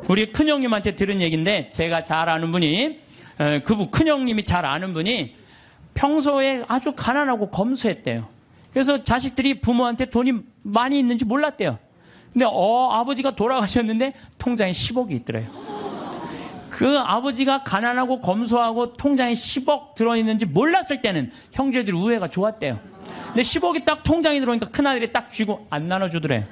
우리 큰형님한테 들은 얘기인데, 제가 잘 아는 분이, 큰형님이 잘 아는 분이 평소에 아주 가난하고 검소했대요. 그래서 자식들이 부모한테 돈이 많이 있는지 몰랐대요. 근데 아버지가 돌아가셨는데 통장에 10억이 있더래요. 그 아버지가 가난하고 검소하고 통장에 10억 들어있는지 몰랐을 때는 형제들이 우애가 좋았대요. 근데 10억이 딱 통장에 들어오니까 큰아들이 딱 쥐고 안 나눠주더래.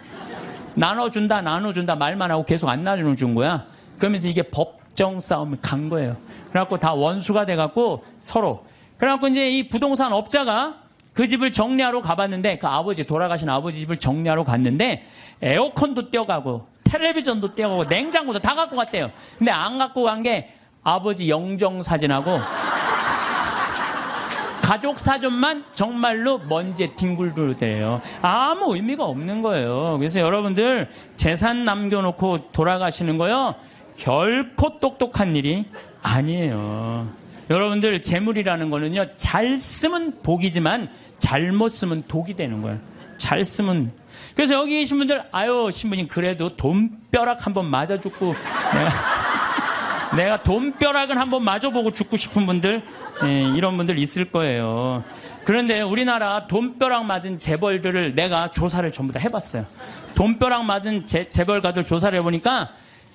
나눠준다 말만 하고 계속 안 나눠준 거야. 그러면서 이게 법정 싸움을 간 거예요. 그래갖고 다 원수가 돼갖고 서로. 그래갖고 이제 이 부동산 업자가 그 집을 정리하러 가봤는데, 그 돌아가신 아버지 집을 정리하러 갔는데 에어컨도 떼어가고 텔레비전도 떼어가고 냉장고도 다 갖고 갔대요. 근데 안 갖고 간 게 아버지 영정사진하고 가족사전만 정말로 먼지에 뒹굴더래요. 아무 의미가 없는 거예요. 그래서 여러분들 재산 남겨놓고 돌아가시는 거요, 결코 똑똑한 일이 아니에요. 여러분들 재물이라는 거는요, 잘 쓰면 복이지만 잘못 쓰면 독이 되는 거예요. 잘 쓰면. 그래서 여기 계신 분들, 신부님 그래도 돈벼락 한번 맞아 죽고 내가 돈벼락은 한번 맞아보고 죽고 싶은 분들, 이런 분들 있을 거예요. 그런데 우리나라 돈벼락 맞은 재벌들을 내가 조사를 전부 다 해봤어요. 돈벼락 맞은 재벌가들 조사를 해보니까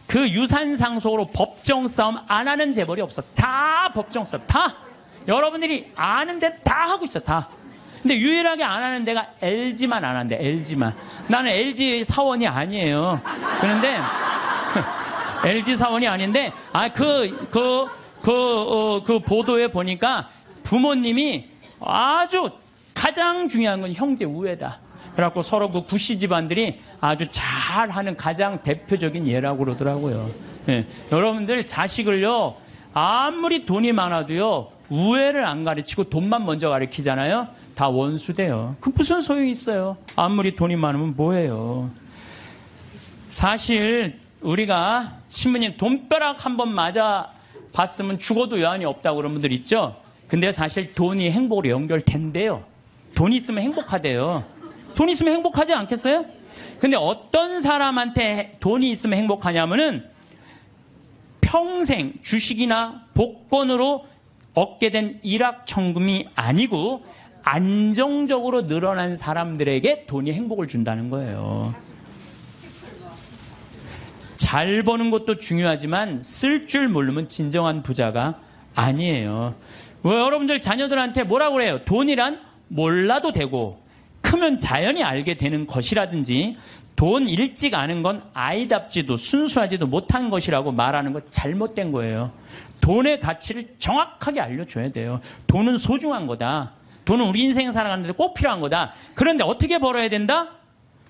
그 유산상속으로 법정 싸움 안 하는 재벌이 없어. 다 법정 싸움. 다. 여러분들이 아는데 다 하고 있어. 다. 근데 유일하게 안 하는 데가 LG만 안 한대. LG만. 나는 LG 사원이 아니에요. 그런데 LG 사원이 아닌데, 그 보도에 보니까 부모님이 아주 가장 중요한 건 형제 우애다. 그래갖고 서로 그 구씨 집안들이 아주 잘하는 가장 대표적인 예라고 그러더라고요. 여러분들 자식을요, 아무리 돈이 많아도요, 우애를 안 가르치고 돈만 먼저 가르치잖아요. 다 원수돼요. 그 무슨 소용이 있어요? 아무리 돈이 많으면 뭐해요? 사실 우리가 신부님 돈벼락 한번 맞아 봤으면 죽어도 여한이 없다고 그런 분들 있죠? 근데 사실 돈이 행복으로 연결된대요. 돈이 있으면 행복하대요. 돈이 있으면 행복하지 않겠어요? 근데 어떤 사람한테 돈이 있으면 행복하냐면은 평생 주식이나 복권으로 얻게 된 일확천금이 아니고 안정적으로 늘어난 사람들에게 돈이 행복을 준다는 거예요. 잘 버는 것도 중요하지만 쓸 줄 모르면 진정한 부자가 아니에요. 여러분들 자녀들한테 뭐라고 그래요? 돈이란 몰라도 되고 크면 자연히 알게 되는 것이라든지, 돈 일찍 아는 건 아이답지도 순수하지도 못한 것이라고 말하는 거 잘못된 거예요. 돈의 가치를 정확하게 알려줘야 돼요. 돈은 소중한 거다. 돈은 우리 인생 살아가는데 꼭 필요한 거다. 그런데 어떻게 벌어야 된다?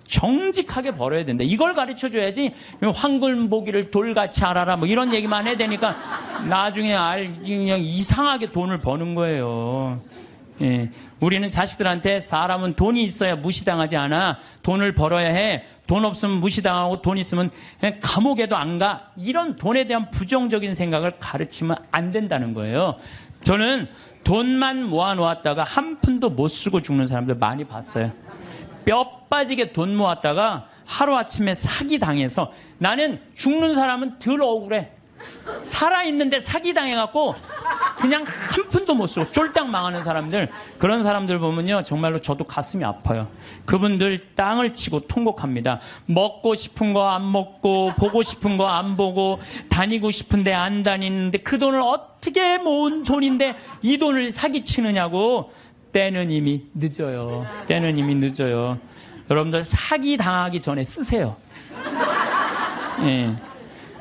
정직하게 벌어야 된다. 이걸 가르쳐줘야지 황금보기를 돌같이 알아라 뭐 이런 얘기만 해야 되니까 나중에 그냥 이상하게 돈을 버는 거예요. 우리는 자식들한테 사람은 돈이 있어야 무시당하지 않아. 돈을 벌어야 해. 돈 없으면 무시당하고 돈 있으면 그냥 감옥에도 안 가. 이런 돈에 대한 부정적인 생각을 가르치면 안 된다는 거예요. 저는 돈만 모아놓았다가 한 푼도 못 쓰고 죽는 사람들 많이 봤어요. 뼈 빠지게 돈 모았다가 하루아침에 사기당해서, 나는 죽는 사람은 덜 억울해. 살아있는데 사기당해갖고 그냥 한 푼도 못 쓰고 쫄딱 망하는 사람들, 그런 사람들 보면요 정말로 저도 가슴이 아파요. 그분들 땅을 치고 통곡합니다. 먹고 싶은 거 안 먹고, 보고 싶은 거 안 보고, 다니고 싶은데 안 다니는데 그 돈을 어떻게 모은 돈인데 이 돈을 사기치느냐고. 때는 이미 늦어요. 때는 이미 늦어요. 여러분들 사기 당하기 전에 쓰세요.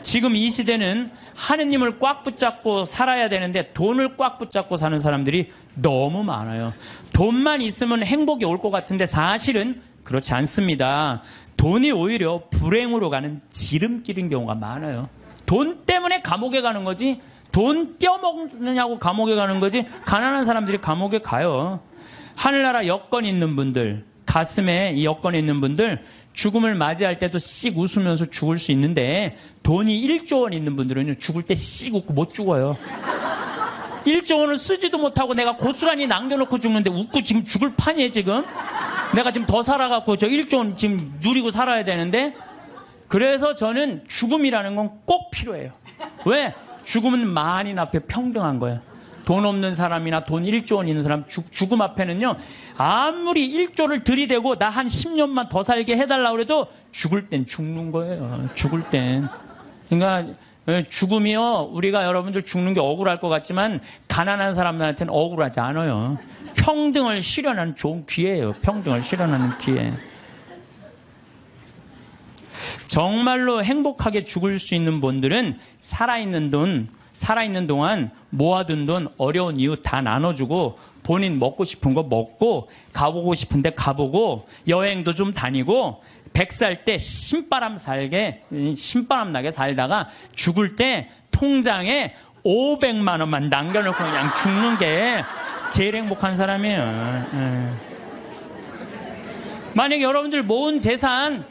지금 이 시대는 하느님을 꽉 붙잡고 살아야 되는데 돈을 꽉 붙잡고 사는 사람들이 너무 많아요. 돈만 있으면 행복이 올 것 같은데 사실은 그렇지 않습니다. 돈이 오히려 불행으로 가는 지름길인 경우가 많아요. 돈 때문에 감옥에 가는 거지, 돈 떼어먹느냐고 감옥에 가는 거지, 가난한 사람들이 감옥에 가요. 하늘나라 여건 있는 분들, 가슴에 이 여건 있는 분들, 죽음을 맞이할 때도 씩 웃으면서 죽을 수 있는데, 돈이 1조 원 있는 분들은 죽을 때 씩 웃고 못 죽어요. 1조 원을 쓰지도 못하고 내가 고스란히 남겨놓고 죽는데 웃고 지금 죽을 판이에요. 지금 내가 지금 더 살아갖고 저 1조 원 지금 누리고 살아야 되는데, 그래서 저는 죽음이라는 건 꼭 필요해요. 왜? 죽음은 만인 앞에 평등한 거예요. 돈 없는 사람이나 돈 1조 원 있는 사람 죽음 앞에는요. 아무리 1조를 들이대고 나 한 10년만 더 살게 해달라고 해도 죽을 땐 죽는 거예요. 죽을 땐. 그러니까 죽음이요. 우리가 여러분들 죽는 게 억울할 것 같지만 가난한 사람들한테는 억울하지 않아요. 평등을 실현하는 좋은 기회예요. 평등을 실현하는 기회. 정말로 행복하게 죽을 수 있는 분들은 살아있는 동안 모아둔 돈 어려운 이유 다 나눠주고 본인 먹고 싶은 거 먹고 가보고 싶은데 가보고 여행도 좀 다니고 100살 때 신바람 나게 살다가 죽을 때 통장에 500만 원만 남겨놓고 그냥 죽는 게 제일 행복한 사람이에요. 만약에 여러분들 모은 재산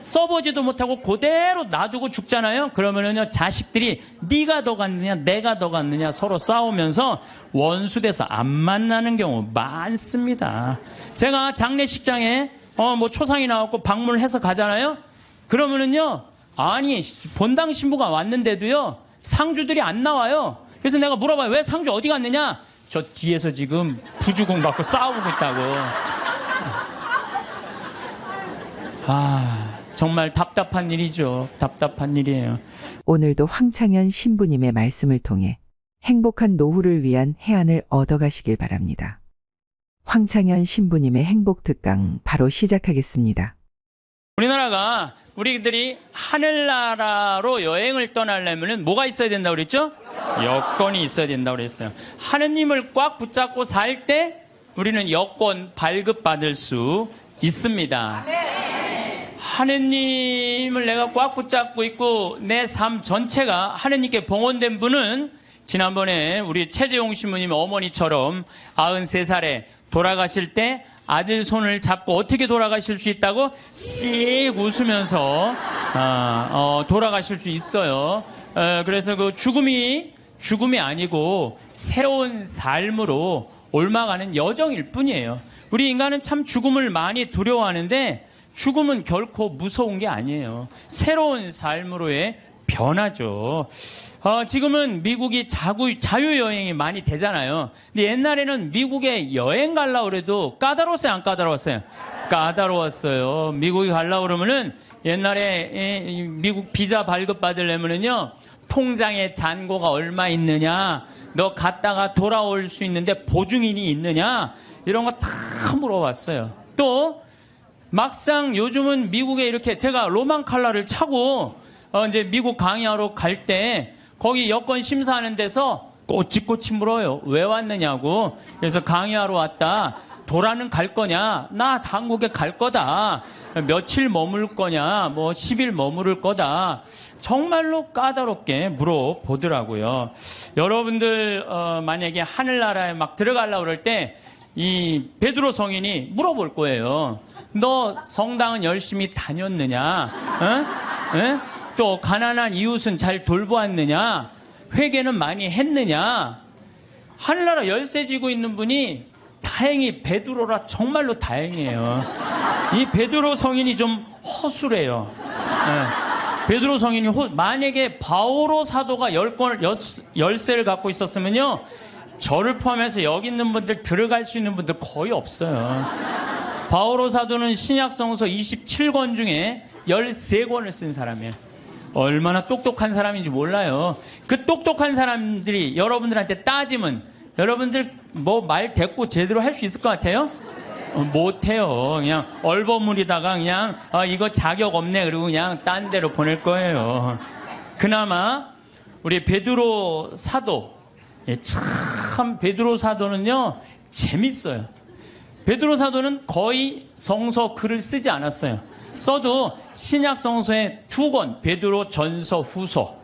써보지도 못하고 그대로 놔두고 죽잖아요. 그러면은요, 자식들이 네가 더 갔느냐 내가 더 갔느냐 서로 싸우면서 원수돼서 안 만나는 경우 많습니다. 제가 장례식장에 뭐 초상이 나왔고 방문을 해서 가잖아요. 그러면은요, 아니 본당 신부가 왔는데도요 상주들이 안 나와요. 그래서 내가 물어봐요. 왜 상주 어디 갔느냐? 저 뒤에서 지금 부주공 받고 싸우고 있다고. 정말 답답한 일이죠. 답답한 일이에요. 오늘도 황창현 신부님의 말씀을 통해 행복한 노후를 위한 해안을 얻어가시길 바랍니다. 황창현 신부님의 행복 특강 바로 시작하겠습니다. 우리나라가 우리들이 하늘나라로 여행을 떠나려면 뭐가 있어야 된다고 그랬죠? 여권이 있어야 된다고 그랬어요. 하느님을 꽉 붙잡고 살 때 우리는 여권 발급받을 수 있습니다. 하느님을 내가 꽉 붙잡고 있고 내 삶 전체가 하느님께 봉헌된 분은 지난번에 우리 최재용 신부님 어머니처럼 93살에 돌아가실 때 아들 손을 잡고 어떻게 돌아가실 수 있다고 씩 웃으면서 돌아가실 수 있어요. 그래서 그 죽음이 아니고 새로운 삶으로 옮아가는 여정일 뿐이에요. 우리 인간은 참 죽음을 많이 두려워하는데 죽음은 결코 무서운 게 아니에요. 새로운 삶으로의 변화죠. 지금은 미국이 자유여행이 많이 되잖아요. 근데 옛날에는 미국에 여행 가려고 그래도 까다로웠어요, 안 까다로웠어요? 까다로웠어요. 미국에 가려고 그러면은 옛날에 미국 비자 발급 받으려면은요, 통장에 잔고가 얼마 있느냐, 너 갔다가 돌아올 수 있는데 보증인이 있느냐, 이런 거 다 물어봤어요. 또 막상 요즘은 미국에 이렇게 제가 로망 칼라를 차고 이제 미국 강의하러 갈 때 거기 여권 심사하는 데서 꼬치꼬치 물어요. 왜 왔느냐고. 그래서 강의하러 왔다. 도라는 갈 거냐? 나 한국에 갈 거다. 며칠 머물 거냐? 뭐 10일 머무를 거다. 정말로 까다롭게 물어보더라고요. 여러분들 만약에 하늘나라에 막 들어가려고 그럴 때 이 베드로 성인이 물어볼 거예요. 너 성당은 열심히 다녔느냐? 또 가난한 이웃은 잘 돌보았느냐? 회개는 많이 했느냐? 하늘나라 열쇠 쥐고 있는 분이 다행히 베드로라 정말로 다행이에요. 이 베드로 성인이 좀 허술해요. 베드로 성인이 만약에 바오로 사도가 열쇠를 갖고 있었으면요, 저를 포함해서 여기 있는 분들 들어갈 수 있는 분들 거의 없어요. 바오로 사도는 신약성서 27권 중에 13권을 쓴 사람이에요. 얼마나 똑똑한 사람인지 몰라요. 그 똑똑한 사람들이 여러분들한테 따지면 여러분들 뭐 말 대꾸 제대로 할 수 있을 것 같아요? 못해요. 그냥 얼버무리다가 그냥 이거 자격 없네 그리고 그냥 딴 데로 보낼 거예요. 그나마 우리 베드로 사도, 참 베드로 사도는요 재밌어요. 베드로 사도는 거의 성서 글을 쓰지 않았어요. 써도 신약 성서에 2권, 베드로 전서 후서.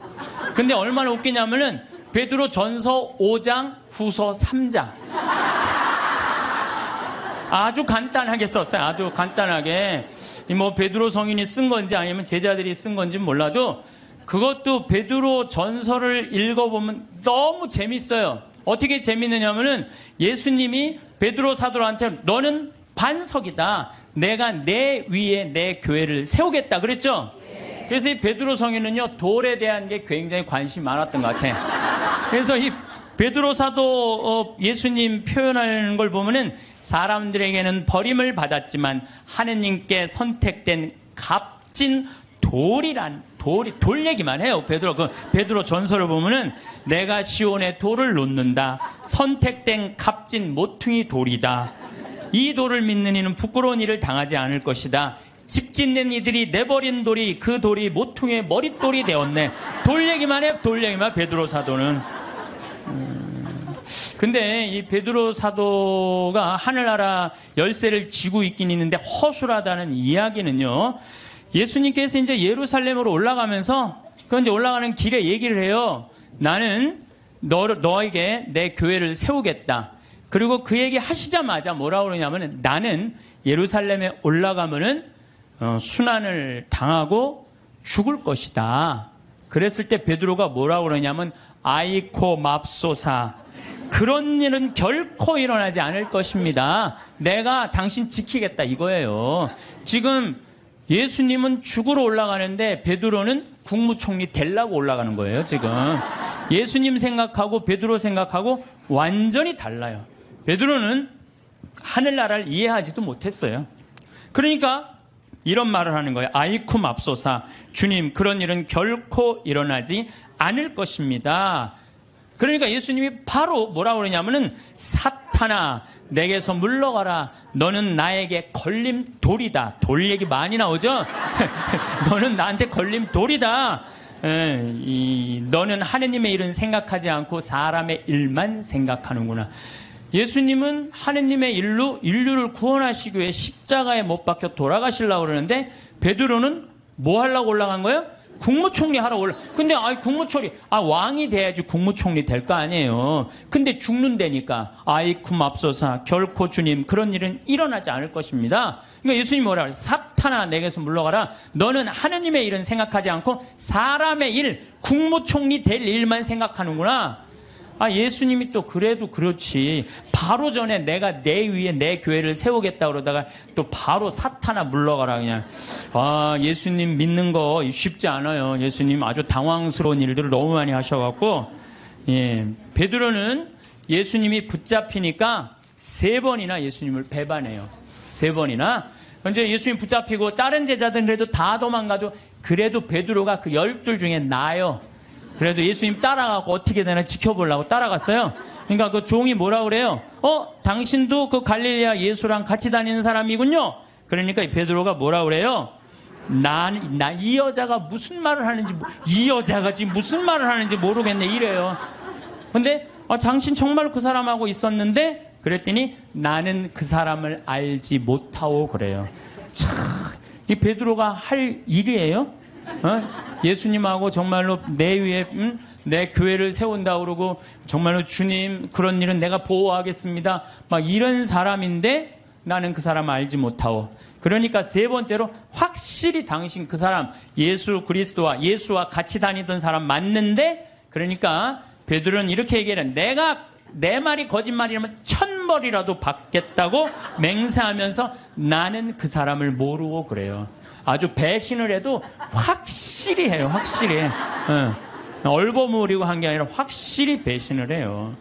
근데 얼마나 웃기냐면은 베드로 전서 5장, 후서 3장. 아주 간단하게 썼어요. 아주 간단하게. 뭐 베드로 성인이 쓴 건지 아니면 제자들이 쓴 건지 몰라도 그것도 베드로 전서를 읽어보면 너무 재밌어요. 어떻게 재밌느냐면은 예수님이 베드로 사도한테 너는 반석이다. 내가 내 위에 내 교회를 세우겠다 그랬죠? 그래서 이 베드로 성인은요, 돌에 대한 게 굉장히 관심이 많았던 것 같아. 그래서 이 베드로 사도 예수님 표현하는 걸 보면은 사람들에게는 버림을 받았지만 하느님께 선택된 값진 돌이란 돌 얘기만 해요. 베드로 전설을 보면은 내가 시온에 돌을 놓는다. 선택된 값진 모퉁이 돌이다. 이 돌을 믿는 이는 부끄러운 일을 당하지 않을 것이다. 집 짓는 이들이 내버린 돌이 그 돌이 모퉁이의 머릿돌이 되었네. 돌 얘기만 해. 돌 얘기만 베드로 사도는. 근데 이 베드로 사도가 하늘나라 열쇠를 쥐고 있긴 있는데 허술하다는 이야기는요. 예수님께서 이제 예루살렘으로 올라가면서 그 이제 올라가는 길에 얘기를 해요. 나는 너에게 내 교회를 세우겠다. 그리고 그 얘기 하시자마자 뭐라고 그러냐면은 나는 예루살렘에 올라가면은 순환을 당하고 죽을 것이다. 그랬을 때 베드로가 뭐라고 그러냐면 아이코 맙소사. 그런 일은 결코 일어나지 않을 것입니다. 내가 당신 지키겠다 이거예요. 지금 예수님은 죽으러 올라가는데 베드로는 국무총리 되려고 올라가는 거예요. 지금 예수님 생각하고 베드로 생각하고 완전히 달라요. 베드로는 하늘나라를 이해하지도 못했어요. 그러니까 이런 말을 하는 거예요. 아이쿠 맙소사. 주님, 그런 일은 결코 일어나지 않을 것입니다. 그러니까 예수님이 바로 뭐라고 그러냐면은 사탄아, 내게서 물러가라. 너는 나에게 걸림돌이다. 돌 얘기 많이 나오죠? 너는 나한테 걸림돌이다. 너는 하느님의 일은 생각하지 않고 사람의 일만 생각하는구나. 예수님은 하느님의 일로 인류를 구원하시기 위해 십자가에 못 박혀 돌아가시려고 그러는데 베드로는 뭐 하려고 올라간 거예요? 국무총리 하러 근데 국무총리 왕이 돼야지 국무총리 될 거 아니에요. 근데 죽는다니까 아이쿠 맙소사. 결코 주님 그런 일은 일어나지 않을 것입니다. 그러니까 예수님이 뭐라 그래요? 사탄아, 내게서 물러가라. 너는 하느님의 일은 생각하지 않고 사람의 일, 국무총리 될 일만 생각하는구나. 예수님이 또 그래도 그렇지. 바로 전에 내가 내 위에 내 교회를 세우겠다 그러다가 또 바로 사탄아 물러가라 그냥. 예수님 믿는 거 쉽지 않아요. 예수님 아주 당황스러운 일들을 너무 많이 하셔갖고, 베드로는 예수님이 붙잡히니까 3번이나 예수님을 배반해요. 3번이나. 먼저 예수님 붙잡히고 다른 제자들은 그래도 다 도망가도 그래도 베드로가 그 12 중에 나요. 그래도 예수님 따라가고 어떻게 되나 지켜보려고 따라갔어요. 그러니까 그 종이 뭐라 그래요? 당신도 그 갈릴레아 예수랑 같이 다니는 사람이군요. 그러니까 이 베드로가 뭐라 그래요? 이 여자가 무슨 말을 하는지, 이 여자가 지금 무슨 말을 하는지 모르겠네 이래요. 근데 당신 정말 그 사람하고 있었는데 그랬더니 나는 그 사람을 알지 못하오 그래요. 참, 이 베드로가 할 일이에요? 예수님하고 정말로 내 위에 내 교회를 세운다 그러고 정말로 주님 그런 일은 내가 보호하겠습니다. 막 이런 사람인데 나는 그 사람 알지 못하오. 그러니까 3번째로 확실히 당신 그 사람 예수 그리스도와 예수와 같이 다니던 사람 맞는데 그러니까 베드로는 이렇게 얘기해요. 내가 내 말이 거짓말이라면 1000벌이라도 받겠다고 맹세하면서 나는 그 사람을 모르고 그래요. 아주 배신을 해도 확실히 해요. 확실히. 얼버무리고 한 게 아니라 확실히 배신을 해요.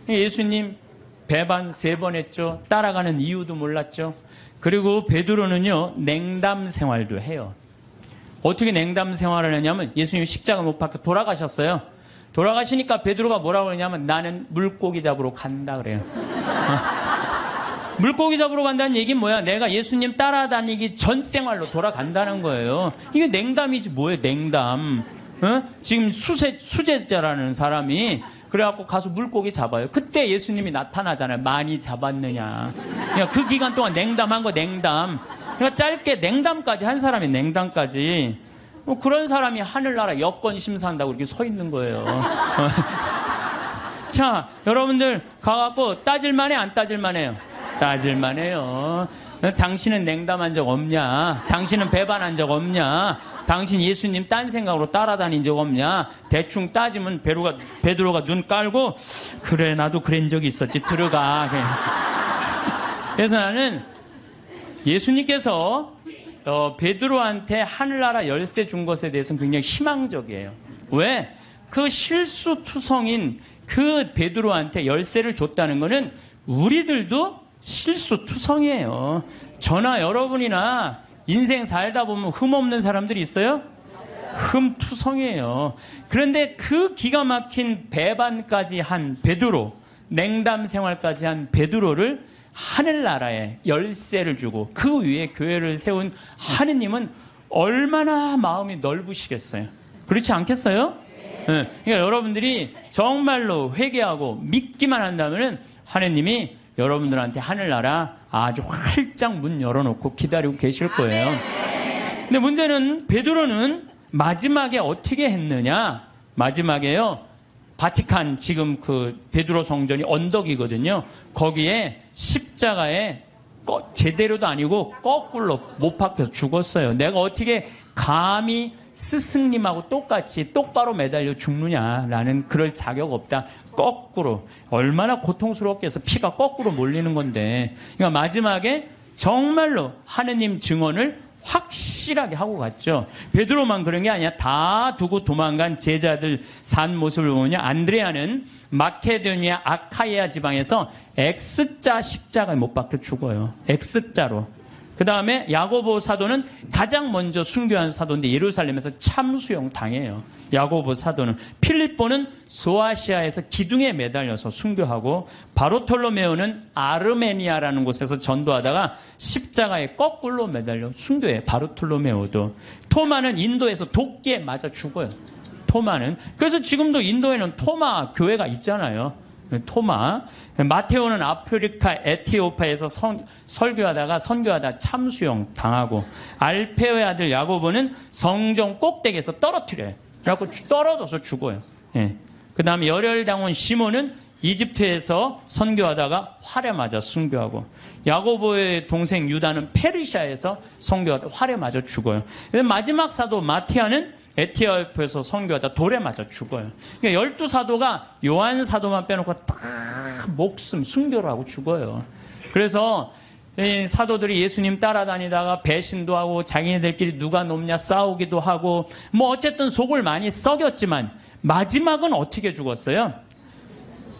예수님 배반 3번 했죠. 따라가는 이유도 몰랐죠. 그리고 베드로는요. 냉담 생활도 해요. 어떻게 냉담 생활을 했냐면 예수님 십자가 못 박혀 돌아가셨어요. 돌아가시니까 베드로가 뭐라고 그러냐면 나는 물고기 잡으러 간다 그래요. 물고기 잡으러 간다는 얘기는 뭐야? 내가 예수님 따라다니기 전 생활로 돌아간다는 거예요. 이게 냉담이지 뭐예요? 냉담. 지금 수제자라는 사람이 그래갖고 가서 물고기 잡아요. 그때 예수님이 나타나잖아요. 많이 잡았느냐. 그러니까 그 기간 동안 냉담한 거 냉담. 그러니까 짧게 냉담까지 한 사람이 냉담까지. 그런 사람이 하늘나라 여권 심사한다고 이렇게 서 있는 거예요. 자, 여러분들 가갖고 따질만해 안 따질만해요? 따질만해요. 당신은 냉담한 적 없냐? 당신은 배반한 적 없냐? 당신 예수님 딴 생각으로 따라다닌 적 없냐? 대충 따지면 베드로가 눈 깔고 그래 나도 그런 적이 있었지 들어가. 그래서 나는 예수님께서 베드로한테 하늘나라 열쇠 준 것에 대해서는 굉장히 희망적이에요. 왜? 그 실수투성인 그 베드로한테 열쇠를 줬다는 것은 우리들도 실수투성이에요. 저나 여러분이나 인생 살다 보면 흠 없는 사람들이 있어요? 흠투성이에요. 그런데 그 기가 막힌 배반까지 한 베드로, 냉담 생활까지 한 베드로를 하늘나라에 열쇠를 주고 그 위에 교회를 세운 하느님은 얼마나 마음이 넓으시겠어요? 그렇지 않겠어요? 네. 그러니까 여러분들이 정말로 회개하고 믿기만 한다면 하느님이 여러분들한테 하늘나라 아주 활짝 문 열어놓고 기다리고 계실 거예요. 근데 문제는 베드로는 마지막에 어떻게 했느냐? 마지막에요. 바티칸 지금 그 베드로 성전이 언덕이거든요. 거기에 십자가에 제대로도 아니고 거꾸로 못 박혀서 죽었어요. 내가 어떻게 감히 스승님하고 똑같이 똑바로 매달려 죽느냐라는 그럴 자격 없다. 거꾸로 얼마나 고통스럽게 해서 피가 거꾸로 몰리는 건데, 그러니까 마지막에 정말로 하느님 증언을 확실하게 하고 갔죠. 베드로만 그런 게 아니야. 다 두고 도망간 제자들 산 모습을 보면 안드레아는 마케도니아 아카이아 지방에서 X자 십자가에 못 박혀 죽어요. X자로. 그 다음에 야고보 사도는 가장 먼저 순교한 사도인데 예루살렘에서 참수형 당해요. 야고보 사도는. 필립보는 소아시아에서 기둥에 매달려서 순교하고, 바르톨로메오는 아르메니아라는 곳에서 전도하다가 십자가에 거꾸로 매달려 순교해. 바르톨로메오도. 토마는 인도에서 도끼에 맞아 죽어요. 토마는. 그래서 지금도 인도에는 토마 교회가 있잖아요. 토마. 마테오는 아프리카 에티오피아에서 선교하다 참수형 당하고, 알페오의 아들 야고보는 성전 꼭대기에서 떨어뜨려요. 그래갖고 떨어져서 죽어요. 예. 그 다음에 열혈당원 시몬은 이집트에서 선교하다가 활에 맞아 순교하고, 야고보의 동생 유다는 페르시아에서 선교하다 활에 맞아 죽어요. 마지막 사도 마티아는 에티오피아에서 선교하다 돌에 맞아 죽어요. 그러니까 12사도가 요한 사도만 빼놓고 다 목숨 순교를 하고 죽어요. 그래서 이 사도들이 예수님 따라다니다가 배신도 하고 자기네들끼리 누가 높냐 싸우기도 하고 뭐 어쨌든 속을 많이 썩였지만 마지막은 어떻게 죽었어요?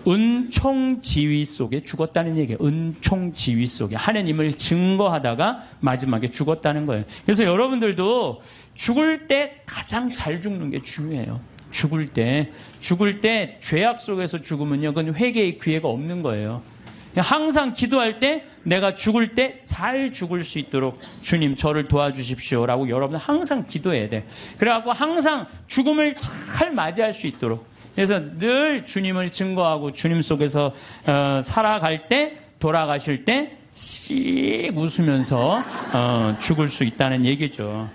은총지휘 속에 죽었다는 얘기예요. 은총지휘 속에 하느님을 증거하다가 마지막에 죽었다는 거예요. 그래서 여러분들도 죽을 때 가장 잘 죽는 게 중요해요. 죽을 때 죄악 속에서 죽으면요, 그건 회개의 기회가 없는 거예요. 항상 기도할 때 내가 죽을 때 잘 죽을 수 있도록 주님 저를 도와주십시오라고 여러분 항상 기도해야 돼. 그래갖고 항상 죽음을 잘 맞이할 수 있도록. 그래서 늘 주님을 증거하고 주님 속에서 살아갈 때, 돌아가실 때 씩 웃으면서 죽을 수 있다는 얘기죠.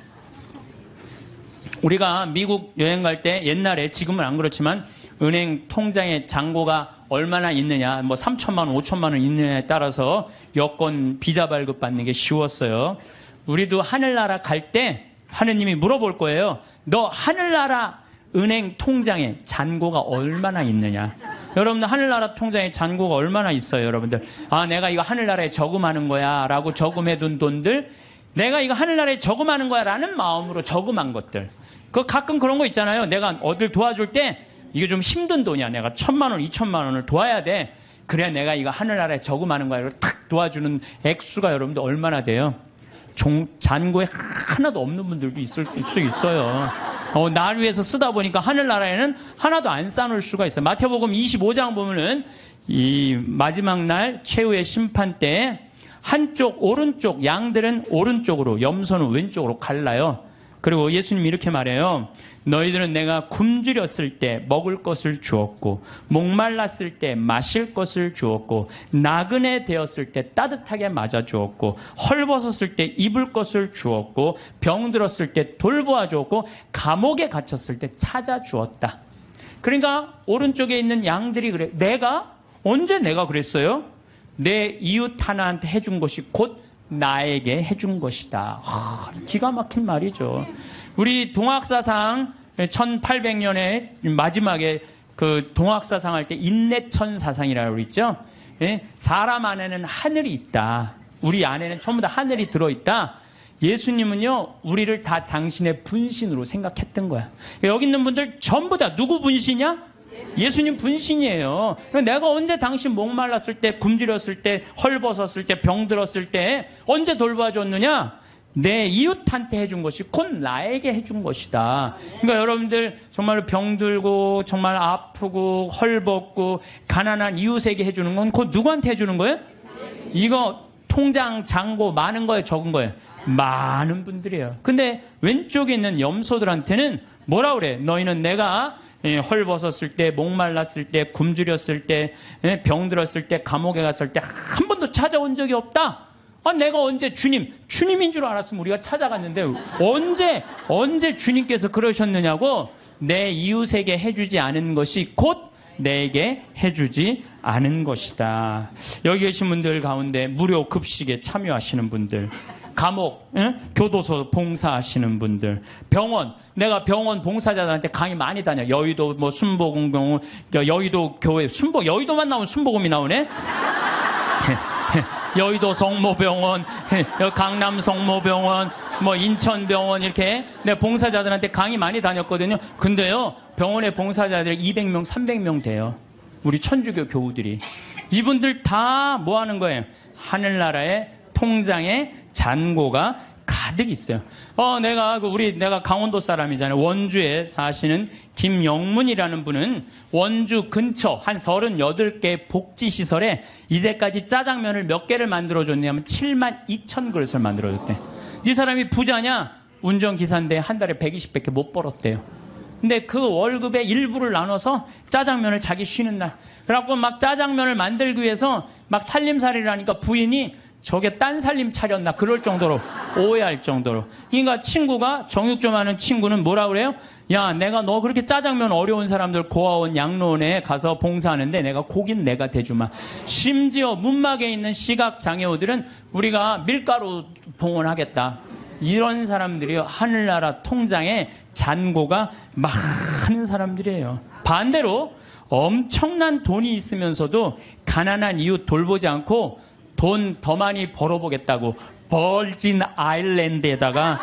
우리가 미국 여행 갈 때 옛날에, 지금은 안 그렇지만 은행 통장에 잔고가 얼마나 있느냐, 뭐 3천만 원, 5천만 원 있느냐에 따라서 여권 비자 발급 받는 게 쉬웠어요. 우리도 하늘나라 갈 때 하느님이 물어볼 거예요. 너 하늘나라 은행 통장에 잔고가 얼마나 있느냐. 여러분들 하늘나라 통장에 잔고가 얼마나 있어요, 여러분들? 아, 내가 이거 하늘나라에 저금하는 거야 라고 저금해둔 돈들, 내가 이거 하늘나라에 저금하는 거야 라는 마음으로 저금한 것들. 그 가끔 그런 거 있잖아요. 내가 어딜 도와줄 때 이게 좀 힘든 돈이야. 내가 1,000만 원, 2,000만 원을 도와야 돼. 그래야 내가 이거 하늘나라에 저금하는 거야. 이렇게 탁 도와주는 액수가 여러분들 얼마나 돼요? 잔고에 하나도 없는 분들도 있을 수 있어요. 날 위해서 쓰다 보니까 하늘나라에는 하나도 안 쌓아놓을 수가 있어요. 마태복음 25장 보면은 이 마지막 날 최후의 심판 때 한쪽 오른쪽, 양들은 오른쪽으로, 염소는 왼쪽으로 갈라요. 그리고 예수님이 이렇게 말해요. 너희들은 내가 굶주렸을 때 먹을 것을 주었고, 목말랐을 때 마실 것을 주었고, 나그네 되었을 때 따뜻하게 맞아 주었고, 헐벗었을 때 입을 것을 주었고, 병들었을 때 돌보아 주었고, 감옥에 갇혔을 때 찾아 주었다. 그러니까 오른쪽에 있는 양들이 그래. 언제 내가 그랬어요? 내 이웃 하나한테 해준 것이 곧 나에게 해준 것이다. 기가 막힌 말이죠. 우리 동학사상 1800년에 마지막에 그 동학사상 할 때 인내천사상이라고 그랬죠. 사람 안에는 하늘이 있다. 우리 안에는 전부 다 하늘이 들어있다. 예수님은요, 우리를 다 당신의 분신으로 생각했던 거야. 여기 있는 분들 전부 다 누구 분신이야? 예수님 분신이에요. 내가 언제 당신 목말랐을 때, 굶주렸을 때, 헐벗었을 때, 병들었을 때 언제 돌봐줬느냐? 내 이웃한테 해준 것이 곧 나에게 해준 것이다. 그러니까 여러분들 정말 병들고 정말 아프고 헐벗고 가난한 이웃에게 해주는 건 곧 누구한테 해주는 거예요? 이거 통장 잔고 많은 거예요, 적은 거예요? 많은 분들이에요. 근데 왼쪽에 있는 염소들한테는 뭐라 그래? 너희는 내가 헐벗었을 때, 목말랐을 때, 굶주렸을 때, 병들었을 때, 감옥에 갔을 때 한 번도 찾아온 적이 없다. 내가 언제 주님인 줄 알았으면 우리가 찾아갔는데 언제 주님께서 그러셨느냐고. 내 이웃에게 해주지 않은 것이 곧 내게 해주지 않은 것이다. 여기 계신 분들 가운데 무료 급식에 참여하시는 분들, 감옥, 교도소 봉사하시는 분들, 병원, 내가 병원 봉사자들한테 강의 많이 다녀. 여의도 뭐 순복음병원, 여의도 교회, 여의도만 나오면 순복음이 나오네. 여의도 성모병원, 강남 성모병원, 뭐 인천병원, 이렇게 내 봉사자들한테 강의 많이 다녔거든요. 근데요, 병원의 봉사자들이 200명, 300명 돼요. 우리 천주교 교우들이. 이분들 다 뭐 하는 거예요? 하늘나라의 통장에 잔고가 가득 있어요. 내가 강원도 사람이잖아요. 원주에 사시는 김영문이라는 분은 원주 근처 한 38개 복지시설에 이제까지 짜장면을 몇 개를 만들어줬냐면 7만 2천 그릇을 만들어줬대. 이 사람이 부자냐? 운전기사인데 한 달에 120밖에 못 벌었대요. 근데 그 월급의 일부를 나눠서 짜장면을 자기 쉬는 날. 그래갖고 막 짜장면을 만들기 위해서 막 살림살이를 하니까 부인이 저게 딴 살림 차렸나 그럴 정도로 오해할 정도로. 그러니까 친구가 정육 좀 하는 친구는 뭐라 그래요? 야, 내가 너 그렇게 짜장면 어려운 사람들 고아원 양로원에 가서 봉사하는데 내가 고긴 내가 대주마. 심지어 문막에 있는 시각장애우들은 우리가 밀가루 봉헌하겠다. 이런 사람들이 하늘나라 통장에 잔고가 많은 사람들이에요. 반대로 엄청난 돈이 있으면서도 가난한 이웃 돌보지 않고 돈 더 많이 벌어보겠다고 벌진 아일랜드에다가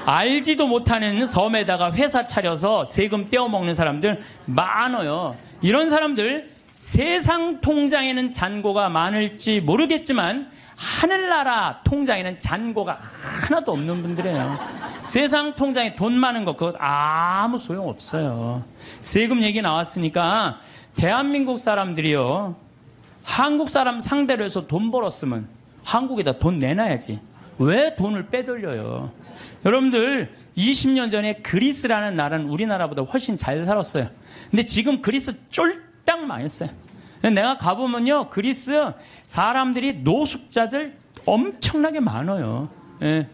알지도 못하는 섬에다가 회사 차려서 세금 떼어먹는 사람들 많아요. 이런 사람들 세상 통장에는 잔고가 많을지 모르겠지만 하늘나라 통장에는 잔고가 하나도 없는 분들이에요. 세상 통장에 돈 많은 거 그거 아무 소용없어요. 세금 얘기 나왔으니까 대한민국 사람들이요, 한국 사람 상대로 해서 돈 벌었으면 한국에다 돈 내놔야지. 왜 돈을 빼돌려요? 여러분들 20년 전에 그리스라는 나라는 우리나라보다 훨씬 잘 살았어요. 근데 지금 그리스 쫄딱 망했어요. 내가 가보면요, 그리스 사람들이 노숙자들 엄청나게 많아요. 예.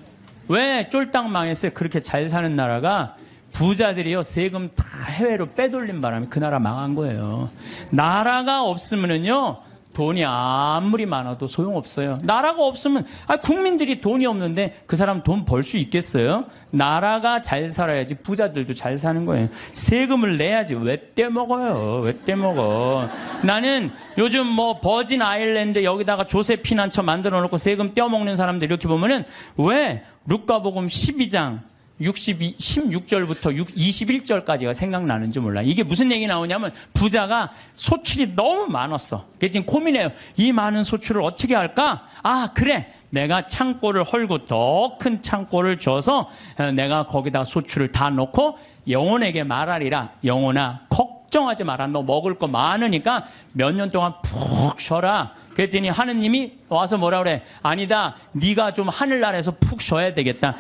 왜 쫄딱 망했어요? 그렇게 잘 사는 나라가 부자들이요, 세금 다 해외로 빼돌린 바람에 그 나라 망한 거예요. 나라가 없으면은요, 돈이 아무리 많아도 소용없어요. 나라가 없으면, 국민들이 돈이 없는데 그 사람 돈 벌 수 있겠어요? 나라가 잘 살아야지 부자들도 잘 사는 거예요. 세금을 내야지. 왜 떼먹어요? 왜 떼먹어? 나는 요즘 뭐 버진 아일랜드 여기다가 조세 피난처 만들어 놓고 세금 떼어먹는 사람들 이렇게 보면은 왜 루카복음 12장 16절부터 21절까지가 생각나는지 몰라. 이게 무슨 얘기 나오냐면 부자가 소출이 너무 많았어. 그랬더니 고민해요. 이 많은 소출을 어떻게 할까? 그래. 내가 창고를 헐고 더 큰 창고를 줘서 내가 거기다 소출을 다 넣고 영혼에게 말하리라. 영혼아, 걱정하지 마라. 너 먹을 거 많으니까 몇 년 동안 푹 쉬어라. 그랬더니 하느님이 와서 뭐라 그래? 아니다. 네가 좀 하늘나라에서 푹 쉬어야 되겠다.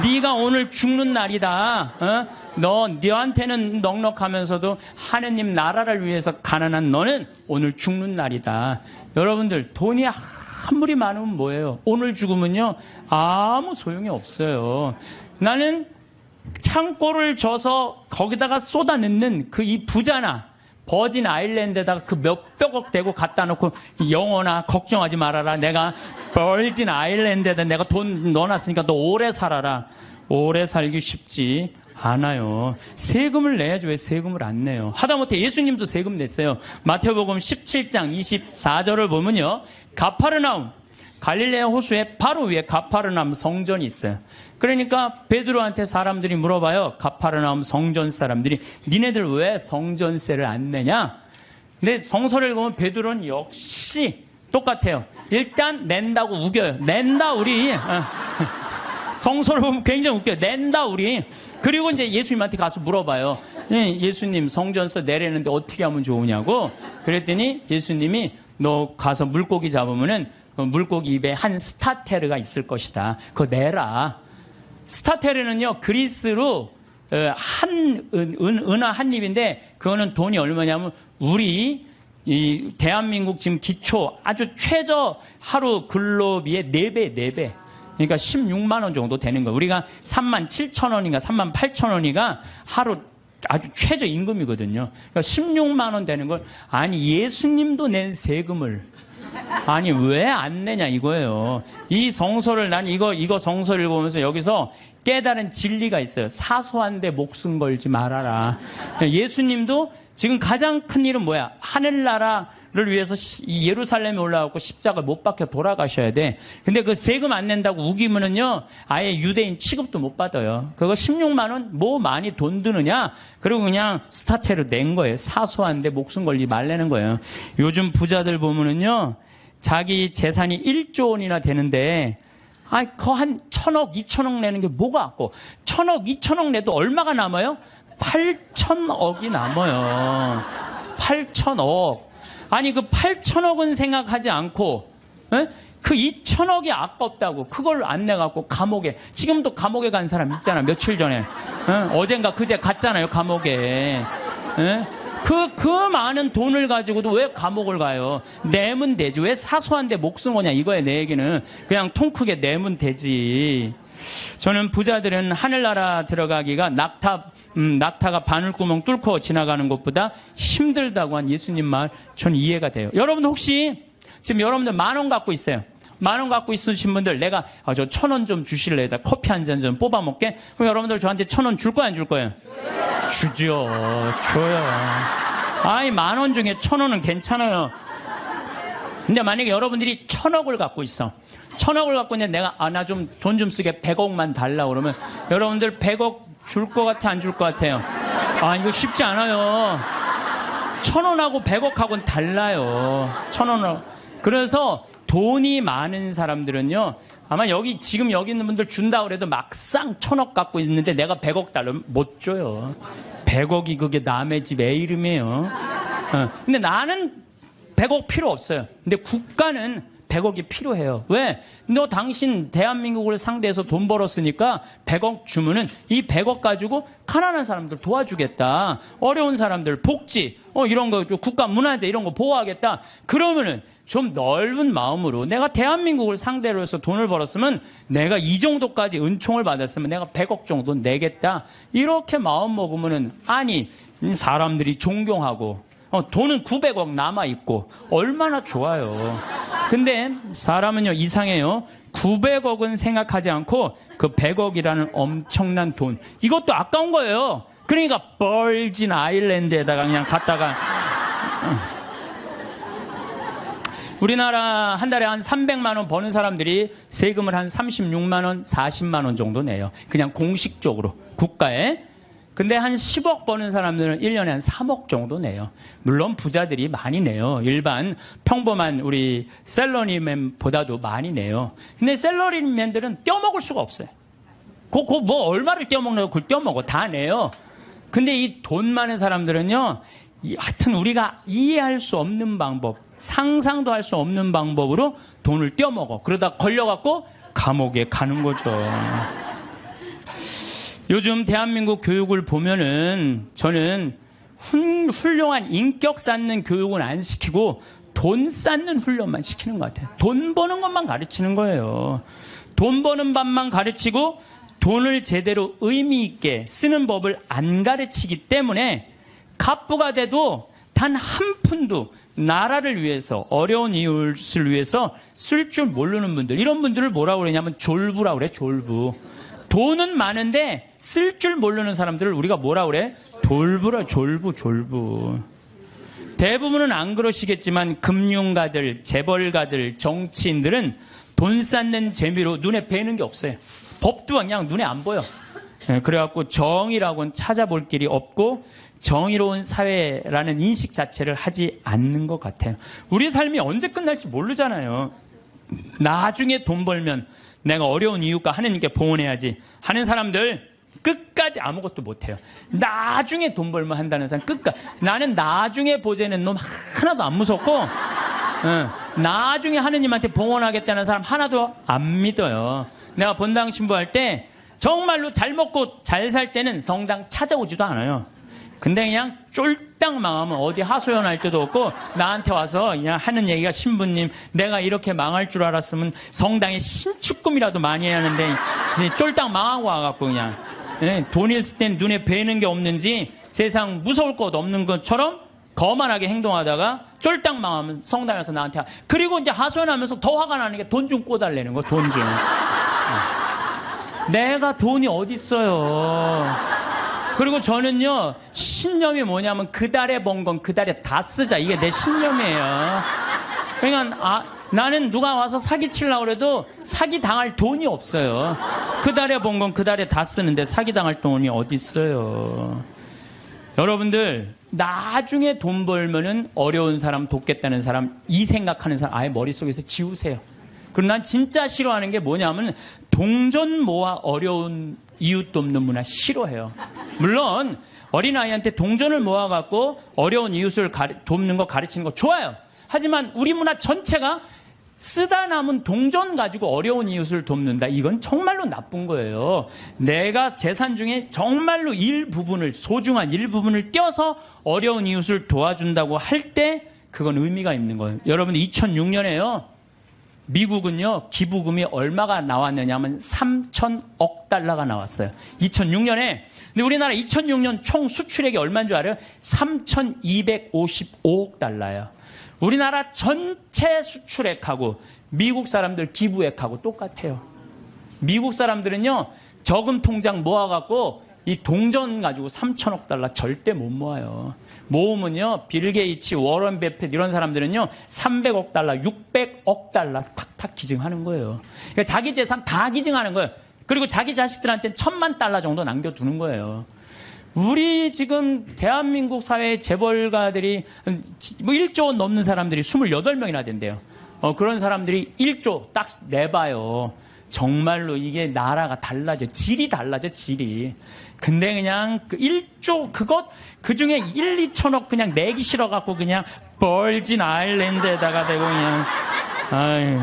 네가 오늘 죽는 날이다. 너한테는 넉넉하면서도 하느님 나라를 위해서 가난한 너는 오늘 죽는 날이다. 여러분들 돈이 아무리 많으면 뭐예요? 오늘 죽으면요 아무 소용이 없어요. 나는 창고를 져서 거기다가 쏟아넣는 그 이 부자나 버진 아일랜드에다가 그 몇백억 대고 갖다 놓고 영혼아 걱정하지 말아라. 내가 버진 아일랜드에다 내가 돈 넣어놨으니까 너 오래 살아라. 오래 살기 쉽지 않아요. 세금을 내야지 왜 세금을 안 내요? 하다못해 예수님도 세금 냈어요. 마태복음 17장 24절을 보면요. 가파르나움 갈릴레아 호수에 바로 위에 가파르나움 성전이 있어요. 그러니까 베드로한테 사람들이 물어봐요. 가파르나움 성전 사람들이 니네들 왜 성전세를 안 내냐? 근데 성서를 보면 베드로는 역시 똑같아요. 일단 낸다고 우겨요. 낸다 우리. 성서를 보면 굉장히 웃겨요. 낸다 우리. 그리고 이제 예수님한테 가서 물어봐요. 예수님 성전세 내려는데 어떻게 하면 좋으냐고. 그랬더니 예수님이 너 가서 물고기 잡으면은 그 물고기 입에 한 스타테르가 있을 것이다. 그거 내라. 스타테르는요 그리스로 은하 한 입인데 그거는 돈이 얼마냐면 우리 이 대한민국 지금 기초 아주 최저 하루 근로비의 4배. 그러니까 16만 원 정도 되는 거예요. 우리가 3만 7천 원인가 3만 8천 원이가 하루 아주 최저 임금이거든요. 그러니까 16만 원 되는 걸 아니 예수님도 낸 세금을 아니 왜 안 내냐 이거예요. 이 성서를 난 이거 성서를 보면서 여기서 깨달은 진리가 있어요. 사소한데 목숨 걸지 말아라. 예수님도 지금 가장 큰 일은 뭐야? 하늘나라를 위해서 예루살렘에 올라가고 십자가 못 박혀 돌아가셔야 돼. 근데 그 세금 안 낸다고 우기면은요, 아예 유대인 취급도 못 받아요. 그거 16만 원 뭐 많이 돈 드느냐? 그리고 그냥 스타테르 낸 거예요. 사소한데 목숨 걸지 말라는 거예요. 요즘 부자들 보면은요, 자기 재산이 1조 원이나 되는데, 그거 한 1,000억, 2,000억 내는 게 뭐가 아까워? 1,000억, 2,000억 내도 얼마가 남아요? 8,000억이 남아요. 8,000억. 아니 그 8,000억은 생각하지 않고 그 2,000억이 아깝다고 그걸 안 내갖고 감옥에 지금도 감옥에 간 사람 있잖아. 며칠 전에 어젠가 그제 갔잖아요 감옥에. 그 많은 돈을 가지고도 왜 감옥을 가요? 내면 되지. 왜 사소한데 목숨 거냐 이거야. 내 얘기는 그냥 통 크게 내면 되지. 저는 부자들은 하늘나라 들어가기가 낙타가 바늘구멍 뚫고 지나가는 것보다 힘들다고 한 예수님 말 저는 이해가 돼요. 여러분 혹시 지금 여러분들 10,000원 갖고 있어요. 10,000원 갖고 있으신 분들 내가 저 1,000원 좀 주실래요? 커피 한 잔 좀 뽑아 먹게. 그럼 여러분들 저한테 1,000원 줄 거야 안 줄 거예요? 주죠. 줘요. 10,000원 중에 1,000원은 괜찮아요. 근데 만약에 여러분들이 1,000억을 갖고 있어. 1,000억을 갖고 있는데 내가 나 좀 돈 좀 쓰게 100억만 달라 그러면 여러분들 100억 줄 것 같아 안 줄 것 같아요? 이거 쉽지 않아요. 1,000원하고 100억하고는 달라요. 1,000원하고. 그래서 돈이 많은 사람들은요 아마 지금 여기 있는 분들 준다 그래도 막상 1,000억 갖고 있는데 내가 100억 달라면 못 줘요. 100억이 그게 남의 집 애 이름이에요. 근데 나는 100억 필요 없어요. 근데 국가는 100억이 필요해요. 왜? 너 당신 대한민국을 상대해서 돈 벌었으니까 100억 주면은 이 100억 가지고 가난한 사람들 도와주겠다. 어려운 사람들 복지 이런 거 국가 문화재 이런 거 보호하겠다. 그러면은 좀 넓은 마음으로 내가 대한민국을 상대로 해서 돈을 벌었으면 내가 이 정도까지 은총을 받았으면 내가 100억 정도 내겠다. 이렇게 마음 먹으면은 사람들이 존경하고 돈은 900억 남아있고 얼마나 좋아요. 근데 사람은요 이상해요. 900억은 생각하지 않고 그 100억이라는 엄청난 돈 이것도 아까운 거예요. 그러니까 벌진 아일랜드에다가 그냥 갔다가 우리나라 한 달에 한 300만 원 버는 사람들이 세금을 한 36만 원, 40만 원 정도 내요. 그냥 공식적으로 국가에. 근데 한 10억 버는 사람들은 1년에 한 3억 정도 내요. 물론 부자들이 많이 내요. 일반 평범한 우리 셀러리맨보다도 많이 내요. 근데 셀러리맨들은 떼어먹을 수가 없어요. 뭐 얼마를 떼어먹냐고 그걸 떼어먹어. 다 내요. 근데 이 돈 많은 사람들은요. 하여튼 우리가 이해할 수 없는 방법, 상상도 할 수 없는 방법으로 돈을 떼어먹어. 그러다 걸려갖고 감옥에 가는 거죠. 요즘 대한민국 교육을 보면은 저는 훌륭한 인격 쌓는 교육은 안 시키고 돈 쌓는 훈련만 시키는 것 같아요. 돈 버는 것만 가르치는 거예요. 돈 버는 법만 가르치고 돈을 제대로 의미 있게 쓰는 법을 안 가르치기 때문에 갑부가 돼도 단 한 푼도 나라를 위해서 어려운 이웃을 위해서 쓸 줄 모르는 분들 이런 분들을 뭐라고 그러냐면 졸부라고 그래. 졸부. 돈은 많은데 쓸 줄 모르는 사람들을 우리가 뭐라 그래? 졸부. 대부분은 안 그러시겠지만 금융가들, 재벌가들, 정치인들은 돈 쌓는 재미로 눈에 뵈는 게 없어요. 법도 그냥 눈에 안 보여. 그래갖고 정의라고는 찾아볼 길이 없고 정의로운 사회라는 인식 자체를 하지 않는 것 같아요. 우리 삶이 언제 끝날지 모르잖아요. 나중에 돈 벌면 내가 어려운 이웃과 하느님께 봉헌해야지 하는 사람들 끝까지 아무것도 못해요. 나중에 돈 벌면 한다는 사람 끝까지. 나는 나중에 보재는 놈 하나도 안 무섭고 나중에 하느님한테 봉헌하겠다는 사람 하나도 안 믿어요. 내가 본당 신부할 때 정말로 잘 먹고 잘 살 때는 성당 찾아오지도 않아요. 근데 그냥 쫄딱 망하면 어디 하소연할 때도 없고 나한테 와서 그냥 하는 얘기가 신부님 내가 이렇게 망할 줄 알았으면 성당에 신축금이라도 많이 해야 하는데 쫄딱 망하고 와갖고 그냥 돈 있을 땐 눈에 뵈는 게 없는지 세상 무서울 것 없는 것처럼 거만하게 행동하다가 쫄딱 망하면 성당에서 나한테 그리고 이제 하소연하면서 더 화가 나는 게 돈 좀 꿔달라는 거. 돈 좀. 내가 돈이 어딨어요. 그리고 저는요 신념이 뭐냐면 그 달에 번 건 그 달에 다 쓰자. 이게 내 신념이에요. 그러니까 나는 누가 와서 사기 치려고 그래도 사기 당할 돈이 없어요. 그 달에 번 건 그 달에 다 쓰는데 사기 당할 돈이 어디 있어요. 여러분들 나중에 돈 벌면은 어려운 사람 돕겠다는 사람 이 생각하는 사람 아예 머릿속에서 지우세요. 그리고 난 진짜 싫어하는 게 뭐냐면 동전 모아 어려운 이웃 돕는 문화 싫어해요. 물론 어린아이한테 동전을 모아갖고 어려운 이웃을 돕는 거 가르치는 거 좋아요. 하지만 우리 문화 전체가 쓰다 남은 동전 가지고 어려운 이웃을 돕는다. 이건 정말로 나쁜 거예요. 내가 재산 중에 정말로 일부분을 소중한 일부분을 떼어서 어려운 이웃을 도와준다고 할 때 그건 의미가 있는 거예요. 여러분 2006년에요. 미국은요 기부금이 얼마가 나왔느냐면 3,000억 달러가 나왔어요. 2006년에. 근데 우리나라 2006년 총 수출액이 얼마인 줄 알아요? 3,255억 달러예요. 우리나라 전체 수출액하고 미국 사람들 기부액하고 똑같아요. 미국 사람들은요 저금 통장 모아갖고 이 동전 가지고 3,000억 달러 절대 못 모아요. 모으면요 빌 게이츠, 워런 베핏 이런 사람들은요 300억 달러, 600억 달러 탁탁 기증하는 거예요. 그러니까 자기 재산 다 기증하는 거예요. 그리고 자기 자식들한테는 1,000만 달러 정도 남겨두는 거예요. 우리 지금 대한민국 사회의 재벌가들이 뭐 1조 원 넘는 사람들이 28명이나 된대요. 그런 사람들이 1조 딱 내봐요. 정말로 이게 나라가 달라져. 질이 달라져, 질이. 근데 그냥 그 1조 그 중에 1, 2천억 그냥 내기 싫어갖고 그냥 벌진 아일랜드에다가 대고 그냥 아유.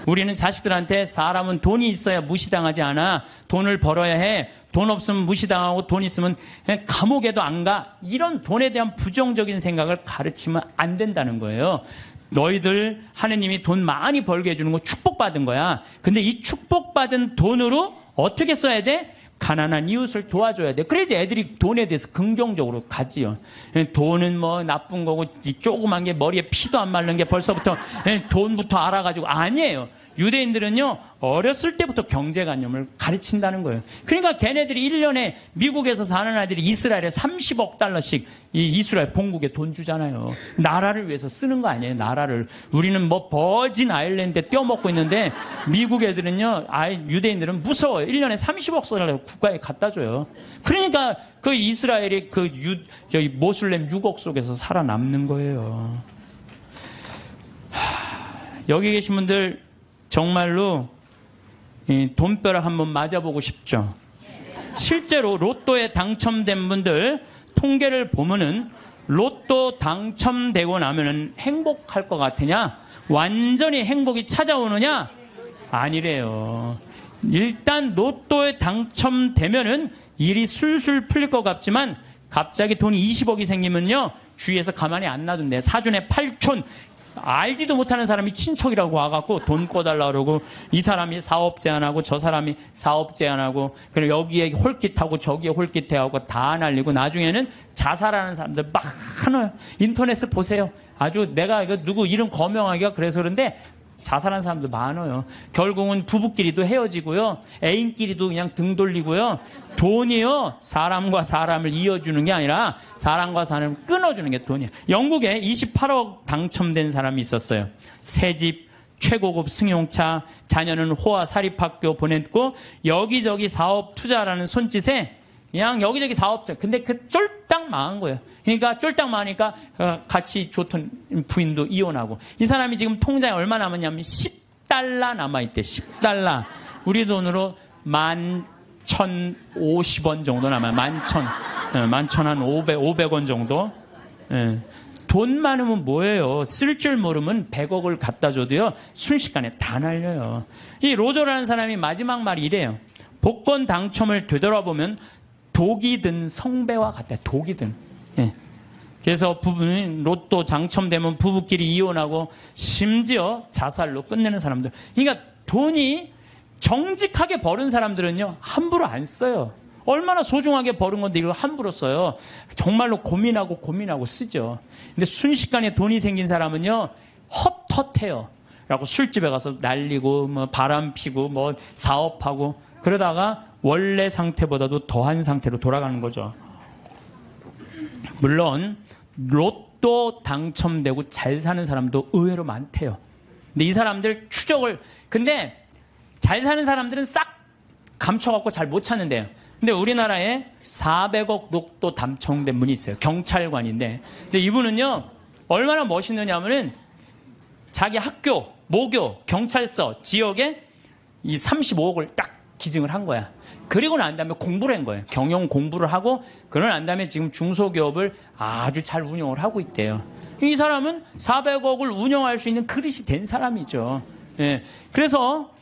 우리는 자식들한테 사람은 돈이 있어야 무시당하지 않아. 돈을 벌어야 해. 돈 없으면 무시당하고 돈 있으면 그냥 감옥에도 안 가. 이런 돈에 대한 부정적인 생각을 가르치면 안 된다는 거예요. 너희들 하느님이 돈 많이 벌게 해주는 거 축복받은 거야. 근데 이 축복받은 돈으로 어떻게 써야 돼? 가난한 이웃을 도와줘야 돼. 그래야지 애들이 돈에 대해서 긍정적으로 가지요. 돈은 뭐 나쁜 거고 이 조그만 게 머리에 피도 안 마른 게 벌써부터 돈부터 알아가지고 아니에요. 유대인들은요 어렸을 때부터 경제관념을 가르친다는 거예요. 그러니까 걔네들이 1년에 미국에서 사는 아이들이 이스라엘에 30억 달러씩 이 이스라엘 본국에 돈 주잖아요. 나라를 위해서 쓰는 거 아니에요. 나라를. 우리는 뭐 버진 아일랜드에 떼어먹고 있는데 미국 애들은요 유대인들은 무서워요. 1년에 30억 달러 국가에 갖다 줘요. 그러니까 그 이스라엘이 저희 모슬렘 유곡 속에서 살아남는 거예요. 여기 계신 분들 정말로 돈벼락 한번 맞아보고 싶죠. 실제로 로또에 당첨된 분들 통계를 보면은 로또 당첨되고 나면은 행복할 것 같으냐? 완전히 행복이 찾아오느냐? 아니래요. 일단 로또에 당첨되면은 일이 술술 풀릴 것 같지만 갑자기 돈이 20억이 생기면요 주위에서 가만히 안 놔둔대. 사준에 8촌 알지도 못하는 사람이 친척이라고 와갖고 돈 꿔달라 그러고 이 사람이 사업 제안하고 저 사람이 사업 제안하고 그리고 여기에 홀깃하고 저기에 홀깃해하고 다 날리고 나중에는 자살하는 사람들 많아요. 인터넷을 보세요. 아주 내가 이거 누구 이름 거명하기가 그래서 그런데 자살한 사람도 많아요. 결국은 부부끼리도 헤어지고요. 애인끼리도 그냥 등 돌리고요. 돈이요. 사람과 사람을 이어주는 게 아니라 사람과 사람을 끊어주는 게 돈이에요. 영국에 28억 당첨된 사람이 있었어요. 새집, 최고급 승용차, 자녀는 호화 사립학교 보냈고 여기저기 사업 투자라는 손짓에 그냥 여기저기 사업자. 근데 그 쫄딱 망한 거예요. 그러니까 쫄딱 망하니까 같이 좋던 부인도 이혼하고. 이 사람이 지금 통장에 얼마 남았냐면 10달러 남아있대. 10달러. 우리 돈으로 11,050원 정도 남아요. 11,000 한 500원 정도. 예. 돈 많으면 뭐예요? 쓸 줄 모르면 100억을 갖다 줘도요. 순식간에 다 날려요. 이 로저라는 사람이 마지막 말이 이래요. 복권 당첨을 되돌아보면 독이 든 성배와 같다. 독이 든. 예. 그래서 부부는 로또 당첨되면 부부끼리 이혼하고 심지어 자살로 끝내는 사람들. 그러니까 돈이 정직하게 버는 사람들은요. 함부로 안 써요. 얼마나 소중하게 버는 건데 이걸 함부로 써요. 정말로 고민하고 쓰죠. 근데 순식간에 돈이 생긴 사람은요. 헛헛해요. 그래갖고 술집에 가서 날리고 뭐 바람 피고 뭐 사업하고 그러다가 원래 상태보다도 더한 상태로 돌아가는 거죠. 물론 로또 당첨되고 잘 사는 사람도 의외로 많대요. 근데 이 사람들 근데 잘 사는 사람들은 싹 감춰갖고 잘 못 찾는데요. 근데 우리나라에 400억 로또 당첨된 분이 있어요. 경찰관인데. 근데 이분은요, 얼마나 멋있느냐면은 자기 학교, 모교, 경찰서, 지역에 이 35억을 딱 기증을 한 거야. 그리고 난 다음에 공부를 한 거예요. 경영 공부를 하고, 그러고 난 다음에 지금 중소기업을 아주 잘 운영을 하고 있대요. 이 사람은 400억을 운영할 수 있는 그릇이 된 사람이죠. 예. 그래서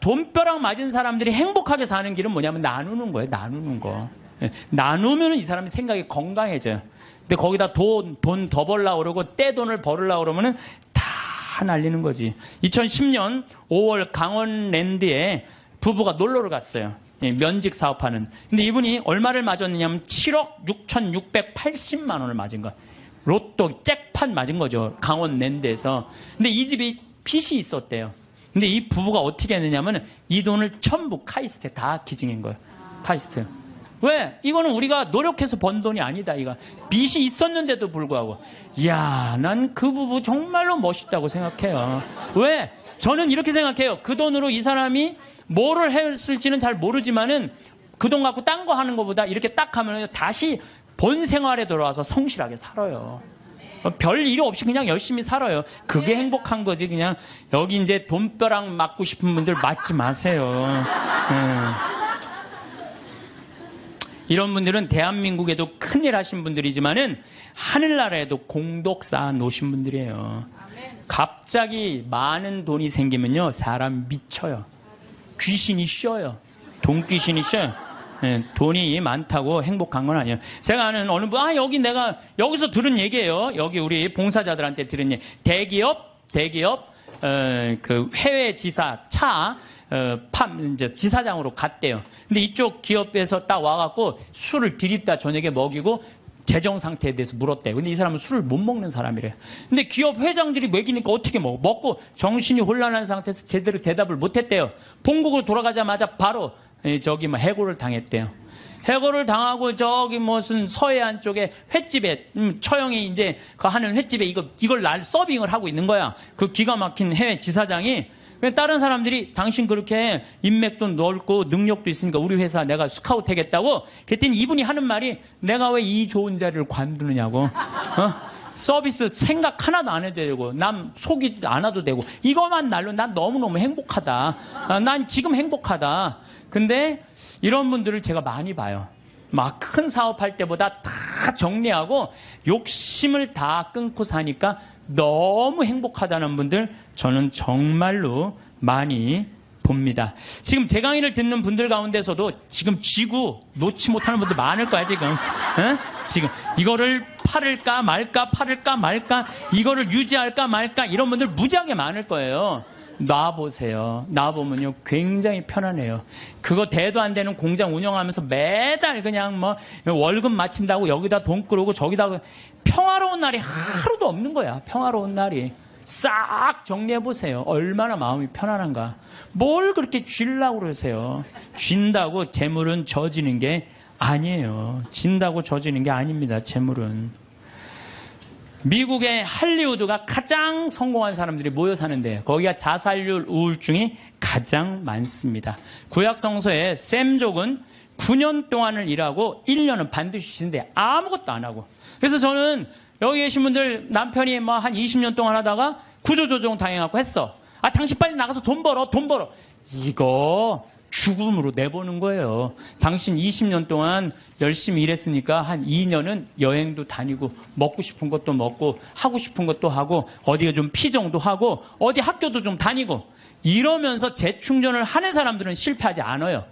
돈벼락 맞은 사람들이 행복하게 사는 길은 뭐냐면 나누는 거예요. 나누는 거. 예. 나누면 이 사람의 생각이 건강해져요. 근데 거기다 돈 더 벌려고 그러고 떼돈을 벌으려고 그러면은 다 날리는 거지. 2010년 5월 강원랜드에 부부가 놀러를 갔어요. 예, 면직 사업하는. 근데 이분이 얼마를 맞았느냐면 7억 6,680만 원을 맞은 거야. 로또 잭팟 맞은 거죠. 강원랜드에서. 근데 이 집이 빚이 있었대요. 근데 이 부부가 어떻게 했느냐면 이 돈을 전부 카이스트에 다 기증한 거예요. 카이스트. 왜? 이거는 우리가 노력해서 번 돈이 아니다. 이거 빚이 있었는데도 불구하고. 이야, 난 그 부부 정말로 멋있다고 생각해요. 왜? 저는 이렇게 생각해요. 그 돈으로 이 사람이 뭐를 했을지는 잘 모르지만은 그 돈 갖고 딴 거 하는 것보다 이렇게 딱 하면 다시 본 생활에 돌아와서 성실하게 살아요. 별 일 없이 그냥 열심히 살아요. 그게 행복한 거지. 그냥 여기 이제 돈벼락 맞고 싶은 분들 맞지 마세요. 이런 분들은 대한민국에도 큰일 하신 분들이지만은 하늘나라에도 공덕 쌓아 놓으신 분들이에요. 갑자기 많은 돈이 생기면요. 사람 미쳐요. 귀신이 쉬어요. 돈 귀신이 쉬어요. 예, 돈이 많다고 행복한 건 아니에요. 제가 아는 어느 분, 여기 내가 여기서 들은 얘기예요. 여기 우리 봉사자들한테 들은 얘기. 대기업, 그 해외 지사 이제 지사장으로 갔대요. 근데 이쪽 기업에서 딱 와갖고 술을 들이다 저녁에 먹이고 재정 상태에 대해서 물었대요. 근데 이 사람은 술을 못 먹는 사람이래요. 근데 기업 회장들이 먹이니까 어떻게 먹고 정신이 혼란한 상태에서 제대로 대답을 못 했대요. 본국으로 돌아가자마자 바로 해고를 당했대요. 해고를 당하고 저기 무슨 서해안 쪽에 횟집에 처형이 이제 그 하는 횟집에 이걸 날 서빙을 하고 있는 거야. 그 기가 막힌 해외 지사장이. 다른 사람들이 당신 그렇게 인맥도 넓고 능력도 있으니까 우리 회사 내가 스카우트 하겠다고. 그랬더니 이분이 하는 말이 내가 왜 이 좋은 자리를 관두느냐고. 서비스 생각 하나도 안 해도 되고 남 속이도 안 와도 되고 이것만 날로 난 너무너무 행복하다. 난 지금 행복하다. 근데 이런 분들을 제가 많이 봐요. 막 큰 사업할 때보다 다 정리하고 욕심을 다 끊고 사니까 너무 행복하다는 분들 저는 정말로 많이 봅니다. 지금 제 강의를 듣는 분들 가운데서도 지금 지구 놓지 못하는 분들 많을 거야 지금. 지금 이거를 팔을까 말까 이거를 유지할까 말까 이런 분들 무지하게 많을 거예요. 놔보세요. 놔보면요 굉장히 편안해요. 그거 대도 안 되는 공장 운영하면서 매달 그냥 뭐 월급 마친다고 여기다 돈 끌고 저기다 평화로운 날이 하루도 없는 거야. 평화로운 날이. 싹 정리해 보세요. 얼마나 마음이 편안한가. 뭘 그렇게 쥐려고 그러세요. 쥔다고 재물은 져지는 게 아니에요. 진다고 져지는 게 아닙니다. 재물은. 미국의 할리우드가 가장 성공한 사람들이 모여 사는데 거기가 자살률, 우울증이 가장 많습니다. 구약 성서에 셈족은 9년 동안을 일하고 1년은 반드시 쉰대. 아무것도 안 하고. 그래서 저는 여기 계신 분들 남편이 뭐 한 20년 동안 하다가 구조조정 당해갖고 했어. 아, 당신 빨리 나가서 돈 벌어, 돈 벌어. 이거 죽음으로 내보는 거예요. 당신 20년 동안 열심히 일했으니까 한 2년은 여행도 다니고 먹고 싶은 것도 먹고 하고 싶은 것도 하고 어디가 좀 피정도 하고 어디 학교도 좀 다니고 이러면서 재충전을 하는 사람들은 실패하지 않아요.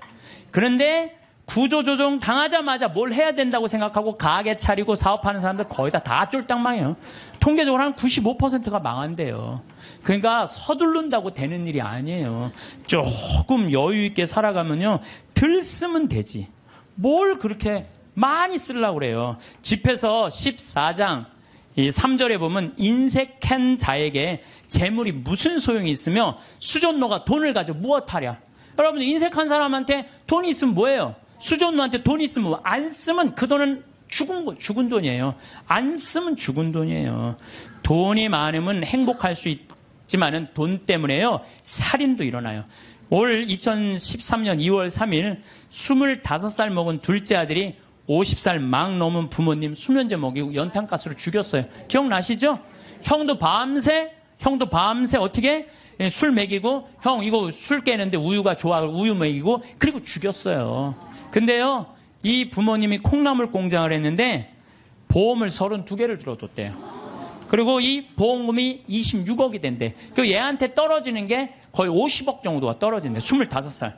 그런데 구조조정 당하자마자 뭘 해야 된다고 생각하고 가게 차리고 사업하는 사람들 거의 다 쫄딱 망해요. 통계적으로 한 95%가 망한대요. 그러니까 서두른다고 되는 일이 아니에요. 조금 여유 있게 살아가면요. 덜 쓰면 되지. 뭘 그렇게 많이 쓰려고 그래요. 집에서 14장 3절에 보면 인색한 자에게 재물이 무슨 소용이 있으며 수전노가 돈을 가지고 무엇하랴. 여러분 인색한 사람한테 돈이 있으면 뭐예요? 수전노한테 돈이 있으면 안 쓰면 그 돈은 죽은 돈이에요. 안 쓰면 죽은 돈이에요. 돈이 많으면 행복할 수 있지만은 돈 때문에요. 살인도 일어나요. 올 2013년 2월 3일 25살 먹은 둘째 아들이 50살 막 넘은 부모님 수면제 먹이고 연탄가스로 죽였어요. 기억나시죠? 형도 밤새 어떻게? 술 먹이고 형 이거 술 깨는데 우유가 좋아 우유 먹이고 그리고 죽였어요. 근데요 이 부모님이 콩나물 공장을 했는데 보험을 32개를 들어뒀대요. 그리고 이 보험금이 26억이 된대. 그 얘한테 떨어지는 게 거의 50억 정도가 떨어진대. 25살.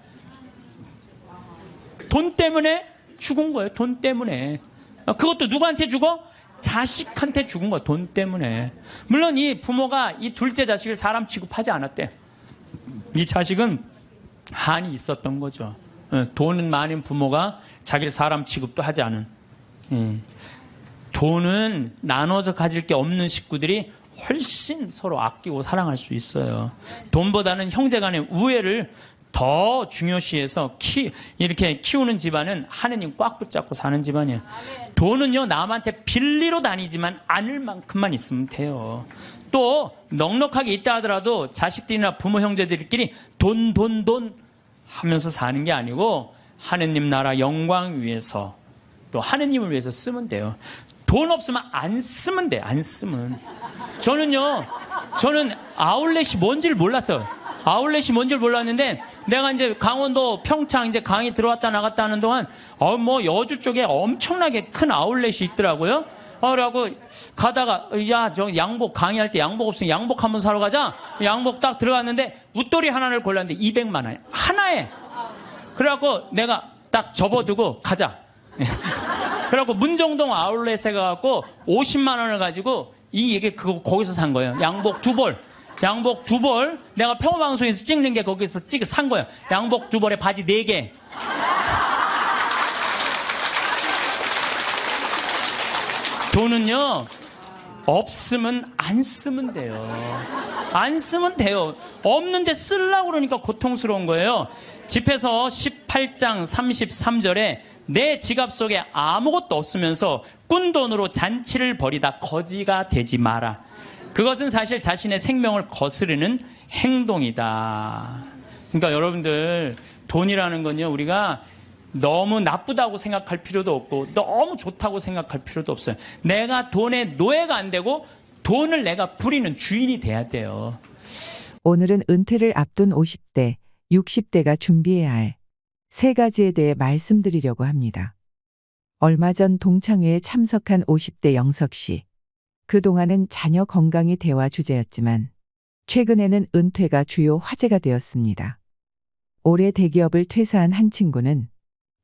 돈 때문에 죽은 거예요. 돈 때문에. 그것도 누구한테 죽어? 자식한테 죽은 거야. 돈 때문에. 물론 이 부모가 이 둘째 자식을 사람 취급하지 않았대. 이 자식은 한이 있었던 거죠. 돈은 많은 부모가 자기를 사람 취급도 하지 않은. 돈은 나눠서 가질 게 없는 식구들이 훨씬 서로 아끼고 사랑할 수 있어요. 돈보다는 형제 간의 우애를 더 중요시해서 이렇게 키우는 집안은 하느님 꽉 붙잡고 사는 집안이에요. 돈은요 남한테 빌리러 다니지만 않을 만큼만 있으면 돼요. 또 넉넉하게 있다 하더라도 자식들이나 부모 형제들끼리 돈 하면서 사는 게 아니고 하느님 나라 영광 위해서 또 하느님을 위해서 쓰면 돼요. 돈 없으면 안 쓰면 돼. 안 쓰면. 저는 아울렛이 뭔지를 몰랐어요. 아울렛이 뭔지를 몰랐는데 내가 이제 강원도 평창 이제 강의 들어왔다 나갔다 하는 동안 뭐 여주 쪽에 엄청나게 큰 아울렛이 있더라고요. 그러고 가다가 야 저 양복 강의할 때 양복 없으면 양복 한번 사러 가자. 양복 딱 들어갔는데 웃돌이 하나를 골랐는데 200만 원 하나에. 그래갖고 내가 딱 접어두고 가자. 그래갖고 문정동 아울렛에 가갖고 50만 원을 가지고 거기서 산 거예요. 양복 2벌. 양복 2벌. 내가 평화방송에서 찍는 게 거기서 산 거예요. 양복 2벌에 바지 4개. 돈은요, 없으면 안 쓰면 돼요. 안 쓰면 돼요. 없는데 쓰려고 그러니까 고통스러운 거예요. 집에서 18장 33절에 내 지갑 속에 아무것도 없으면서 꾼 돈으로 잔치를 벌이다 거지가 되지 마라. 그것은 사실 자신의 생명을 거스르는 행동이다. 그러니까 여러분들 돈이라는 건요 우리가 너무 나쁘다고 생각할 필요도 없고 너무 좋다고 생각할 필요도 없어요. 내가 돈의 노예가 안 되고 돈을 내가 부리는 주인이 돼야 돼요. 오늘은 은퇴를 앞둔 50대, 60대가 준비해야 할 3가지에 대해 말씀드리려고 합니다. 얼마 전 동창회에 참석한 50대 영석 씨. 그동안은 자녀 건강이 대화 주제였지만 최근에는 은퇴가 주요 화제가 되었습니다. 올해 대기업을 퇴사한 한 친구는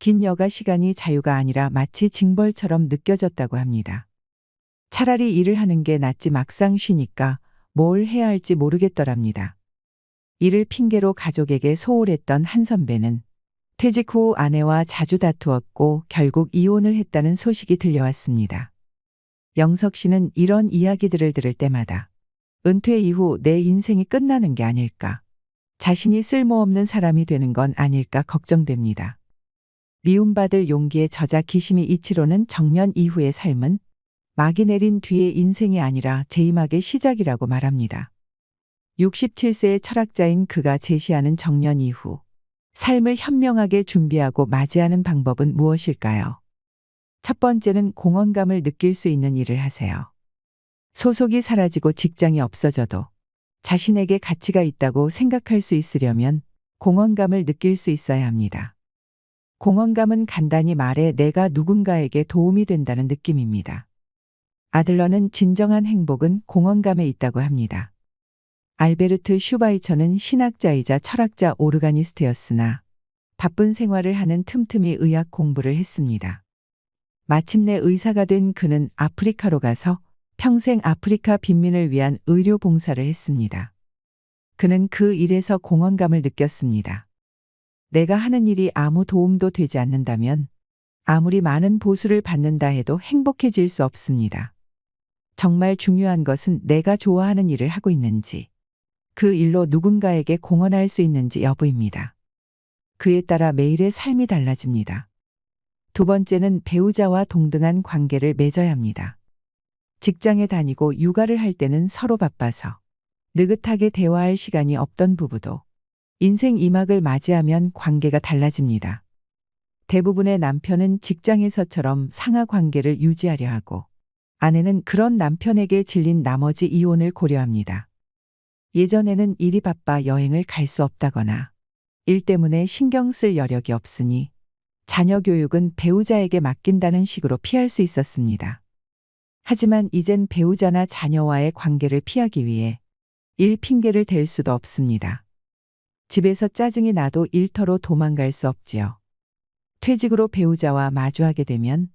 긴 여가 시간이 자유가 아니라 마치 징벌처럼 느껴졌다고 합니다. 차라리 일을 하는 게 낫지 막상 쉬니까 뭘 해야 할지 모르겠더랍니다. 이를 핑계로 가족에게 소홀했던 한 선배는 퇴직 후 아내와 자주 다투었고 결국 이혼을 했다는 소식이 들려왔습니다. 영석 씨는 이런 이야기들을 들을 때마다 은퇴 이후 내 인생이 끝나는 게 아닐까. 자신이 쓸모없는 사람이 되는 건 아닐까 걱정됩니다. 미움받을 용기의 저자 기시미 이치로는 정년 이후의 삶은 막이 내린 뒤의 인생이 아니라 재임학의 시작이라고 말합니다. 67세의 철학자인 그가 제시하는 정년 이후 삶을 현명하게 준비하고 맞이하는 방법은 무엇일까요? 첫 번째는 공헌감을 느낄 수 있는 일을 하세요. 소속이 사라지고 직장이 없어져도 자신에게 가치가 있다고 생각할 수 있으려면 공헌감을 느낄 수 있어야 합니다. 공헌감은 간단히 말해 내가 누군가에게 도움이 된다는 느낌입니다. 아들러는 진정한 행복은 공헌감에 있다고 합니다. 알베르트 슈바이처는 신학자이자 철학자 오르가니스트였으나 바쁜 생활을 하는 틈틈이 의학 공부를 했습니다. 마침내 의사가 된 그는 아프리카로 가서 평생 아프리카 빈민을 위한 의료 봉사를 했습니다. 그는 그 일에서 공헌감을 느꼈습니다. 내가 하는 일이 아무 도움도 되지 않는다면 아무리 많은 보수를 받는다 해도 행복해질 수 없습니다. 정말 중요한 것은 내가 좋아하는 일을 하고 있는지, 그 일로 누군가에게 공헌할 수 있는지 여부입니다. 그에 따라 매일의 삶이 달라집니다. 두 번째는 배우자와 동등한 관계를 맺어야 합니다. 직장에 다니고 육아를 할 때는 서로 바빠서 느긋하게 대화할 시간이 없던 부부도 인생 2막을 맞이하면 관계가 달라집니다. 대부분의 남편은 직장에서처럼 상하 관계를 유지하려 하고 아내는 그런 남편에게 질린 나머지 이혼을 고려합니다. 예전에는 일이 바빠 여행을 갈 수 없다거나 일 때문에 신경 쓸 여력이 없으니 자녀 교육은 배우자에게 맡긴다는 식으로 피할 수 있었습니다. 하지만 이젠 배우자나 자녀와의 관계를 피하기 위해 일 핑계를 댈 수도 없습니다. 집에서 짜증이 나도 일터로 도망갈 수 없지요. 퇴직으로 배우자와 마주하게 되면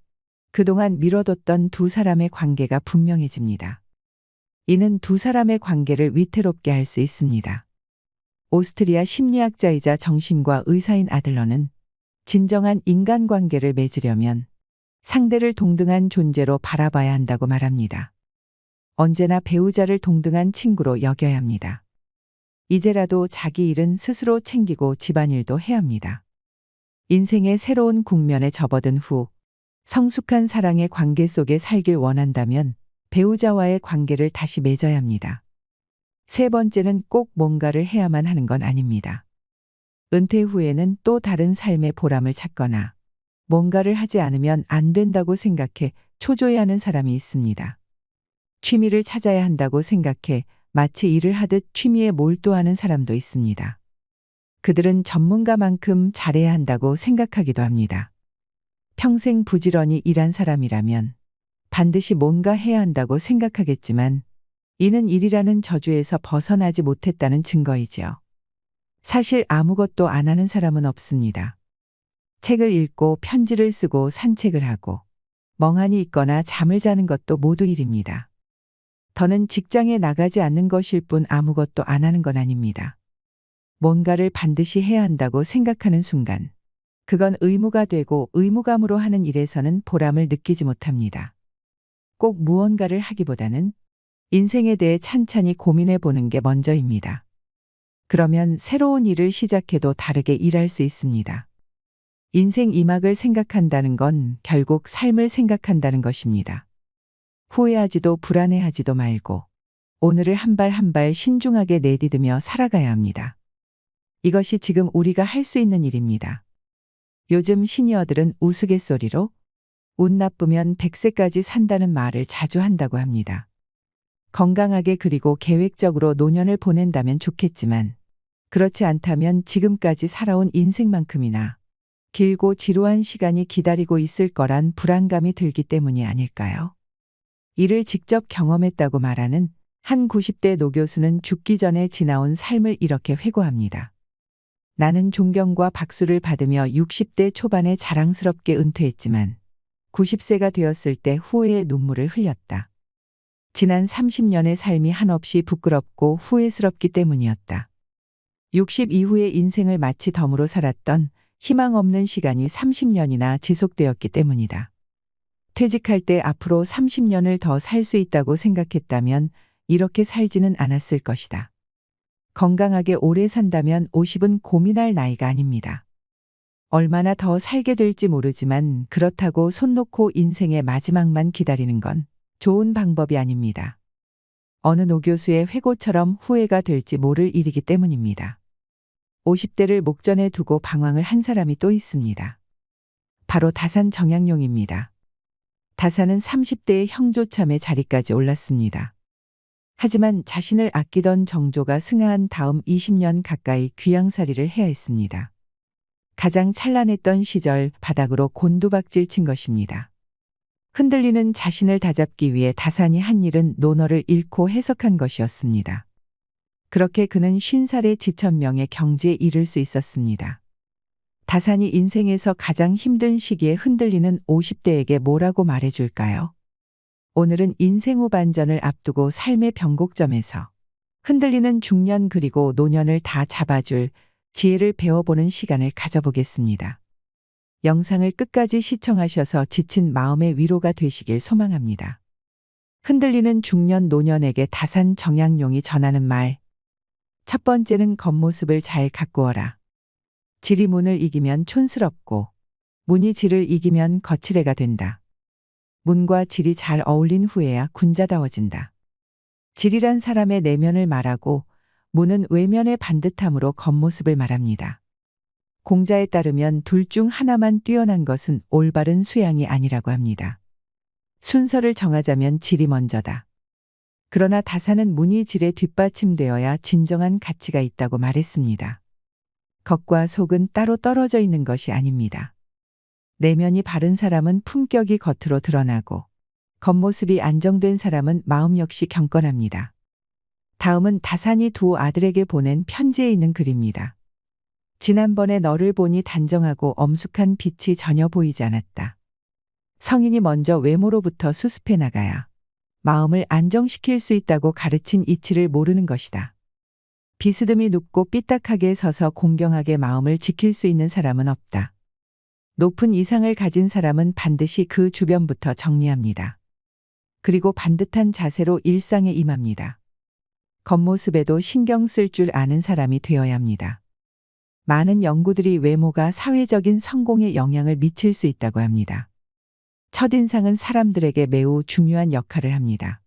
그동안 미뤄뒀던 두 사람의 관계가 분명해집니다. 이는 두 사람의 관계를 위태롭게 할 수 있습니다. 오스트리아 심리학자이자 정신과 의사인 아들러는 진정한 인간관계를 맺으려면 상대를 동등한 존재로 바라봐야 한다고 말합니다. 언제나 배우자를 동등한 친구로 여겨야 합니다. 이제라도 자기 일은 스스로 챙기고 집안일도 해야 합니다. 인생의 새로운 국면에 접어든 후 성숙한 사랑의 관계 속에 살길 원한다면 배우자와의 관계를 다시 맺어야 합니다. 세 번째는 꼭 뭔가를 해야만 하는 건 아닙니다. 은퇴 후에는 또 다른 삶의 보람을 찾거나 뭔가를 하지 않으면 안 된다고 생각해 초조해하는 사람이 있습니다. 취미를 찾아야 한다고 생각해 마치 일을 하듯 취미에 몰두하는 사람도 있습니다. 그들은 전문가만큼 잘해야 한다고 생각하기도 합니다. 평생 부지런히 일한 사람이라면 반드시 뭔가 해야 한다고 생각하겠지만 이는 일이라는 저주에서 벗어나지 못했다는 증거이지요. 사실 아무것도 안 하는 사람은 없습니다. 책을 읽고 편지를 쓰고 산책을 하고 멍하니 있거나 잠을 자는 것도 모두 일입니다. 더는 직장에 나가지 않는 것일 뿐 아무것도 안 하는 건 아닙니다. 뭔가를 반드시 해야 한다고 생각하는 순간 그건 의무가 되고 의무감으로 하는 일에서는 보람을 느끼지 못합니다. 꼭 무언가를 하기보다는 인생에 대해 찬찬히 고민해 보는 게 먼저입니다. 그러면 새로운 일을 시작해도 다르게 일할 수 있습니다. 인생 2막을 생각한다는 건 결국 삶을 생각한다는 것입니다. 후회하지도 불안해하지도 말고 오늘을 한 발 한 발 신중하게 내디디며 살아가야 합니다. 이것이 지금 우리가 할 수 있는 일입니다. 요즘 시니어들은 우스갯소리로 운 나쁘면 100세까지 산다는 말을 자주 한다고 합니다. 건강하게 그리고 계획적으로 노년을 보낸다면 좋겠지만 그렇지 않다면 지금까지 살아온 인생만큼이나 길고 지루한 시간이 기다리고 있을 거란 불안감이 들기 때문이 아닐까요? 이를 직접 경험했다고 말하는 한 90대 노교수는 죽기 전에 지나온 삶을 이렇게 회고합니다. 나는 존경과 박수를 받으며 60대 초반에 자랑스럽게 은퇴했지만 90세가 되었을 때 후회의 눈물을 흘렸다. 지난 30년의 삶이 한없이 부끄럽고 후회스럽기 때문이었다. 60 이후의 인생을 마치 덤으로 살았던 희망 없는 시간이 30년이나 지속되었기 때문이다. 퇴직할 때 앞으로 30년을 더 살 수 있다고 생각했다면 이렇게 살지는 않았을 것이다. 건강하게 오래 산다면 50은 고민할 나이가 아닙니다. 얼마나 더 살게 될지 모르지만 그렇다고 손 놓고 인생의 마지막만 기다리는 건 좋은 방법이 아닙니다. 어느 노 교수의 회고처럼 후회가 될지 모를 일이기 때문입니다. 50대를 목전에 두고 방황을 한 사람이 또 있습니다. 바로 다산 정약용입니다. 다산은 30대의 형조참의 자리까지 올랐습니다. 하지만 자신을 아끼던 정조가 승하한 다음 20년 가까이 귀양살이를 해야 했습니다. 가장 찬란했던 시절 바닥으로 곤두박질 친 것입니다. 흔들리는 자신을 다잡기 위해 다산이 한 일은 논어를 잃고 해석한 것이었습니다. 그렇게 그는 50살의 지천명의 경지에 이를 수 있었습니다. 다산이 인생에서 가장 힘든 시기에 흔들리는 50대에게 뭐라고 말해줄까요? 오늘은 인생 후반전을 앞두고 삶의 변곡점에서 흔들리는 중년 그리고 노년을 다 잡아줄 지혜를 배워보는 시간을 가져보겠습니다. 영상을 끝까지 시청하셔서 지친 마음의 위로가 되시길 소망합니다. 흔들리는 중년 노년에게 다산 정약용이 전하는 말. 첫 번째는 겉모습을 잘 가꾸어라. 질이 문을 이기면 촌스럽고 문이 질을 이기면 거칠애가 된다. 문과 질이 잘 어울린 후에야 군자다워진다. 질이란 사람의 내면을 말하고 문은 외면의 반듯함으로 겉모습을 말합니다. 공자에 따르면 둘 중 하나만 뛰어난 것은 올바른 수양이 아니라고 합니다. 순서를 정하자면 질이 먼저다. 그러나 다산은 문이 질에 뒷받침되어야 진정한 가치가 있다고 말했습니다. 겉과 속은 따로 떨어져 있는 것이 아닙니다. 내면이 바른 사람은 품격이 겉으로 드러나고 겉모습이 안정된 사람은 마음 역시 경건합니다. 다음은 다산이 두 아들에게 보낸 편지에 있는 글입니다. 지난번에 너를 보니 단정하고 엄숙한 빛이 전혀 보이지 않았다. 성인이 먼저 외모로부터 수습해 나가야 마음을 안정시킬 수 있다고 가르친 이치를 모르는 것이다. 비스듬히 눕고 삐딱하게 서서 공경하게 마음을 지킬 수 있는 사람은 없다. 높은 이상을 가진 사람은 반드시 그 주변부터 정리합니다. 그리고 반듯한 자세로 일상에 임합니다. 겉모습에도 신경 쓸 줄 아는 사람이 되어야 합니다. 많은 연구들이 외모가 사회적인 성공에 영향을 미칠 수 있다고 합니다. 첫인상은 사람들에게 매우 중요한 역할을 합니다.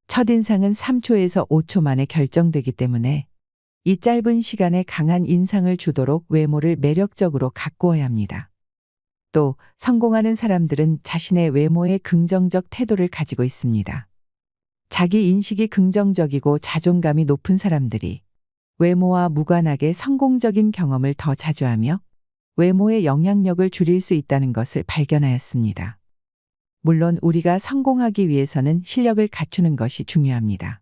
첫인상은 3초에서 5초 만에 결정되기 때문에 이 짧은 시간에 강한 인상을 주도록 외모를 매력적으로 가꾸어야 합니다. 또 성공하는 사람들은 자신의 외모에 긍정적 태도를 가지고 있습니다. 자기 인식이 긍정적이고 자존감이 높은 사람들이 외모와 무관하게 성공적인 경험을 더 자주 하며 외모의 영향력을 줄일 수 있다는 것을 발견하였습니다. 물론 우리가 성공하기 위해서는 실력을 갖추는 것이 중요합니다.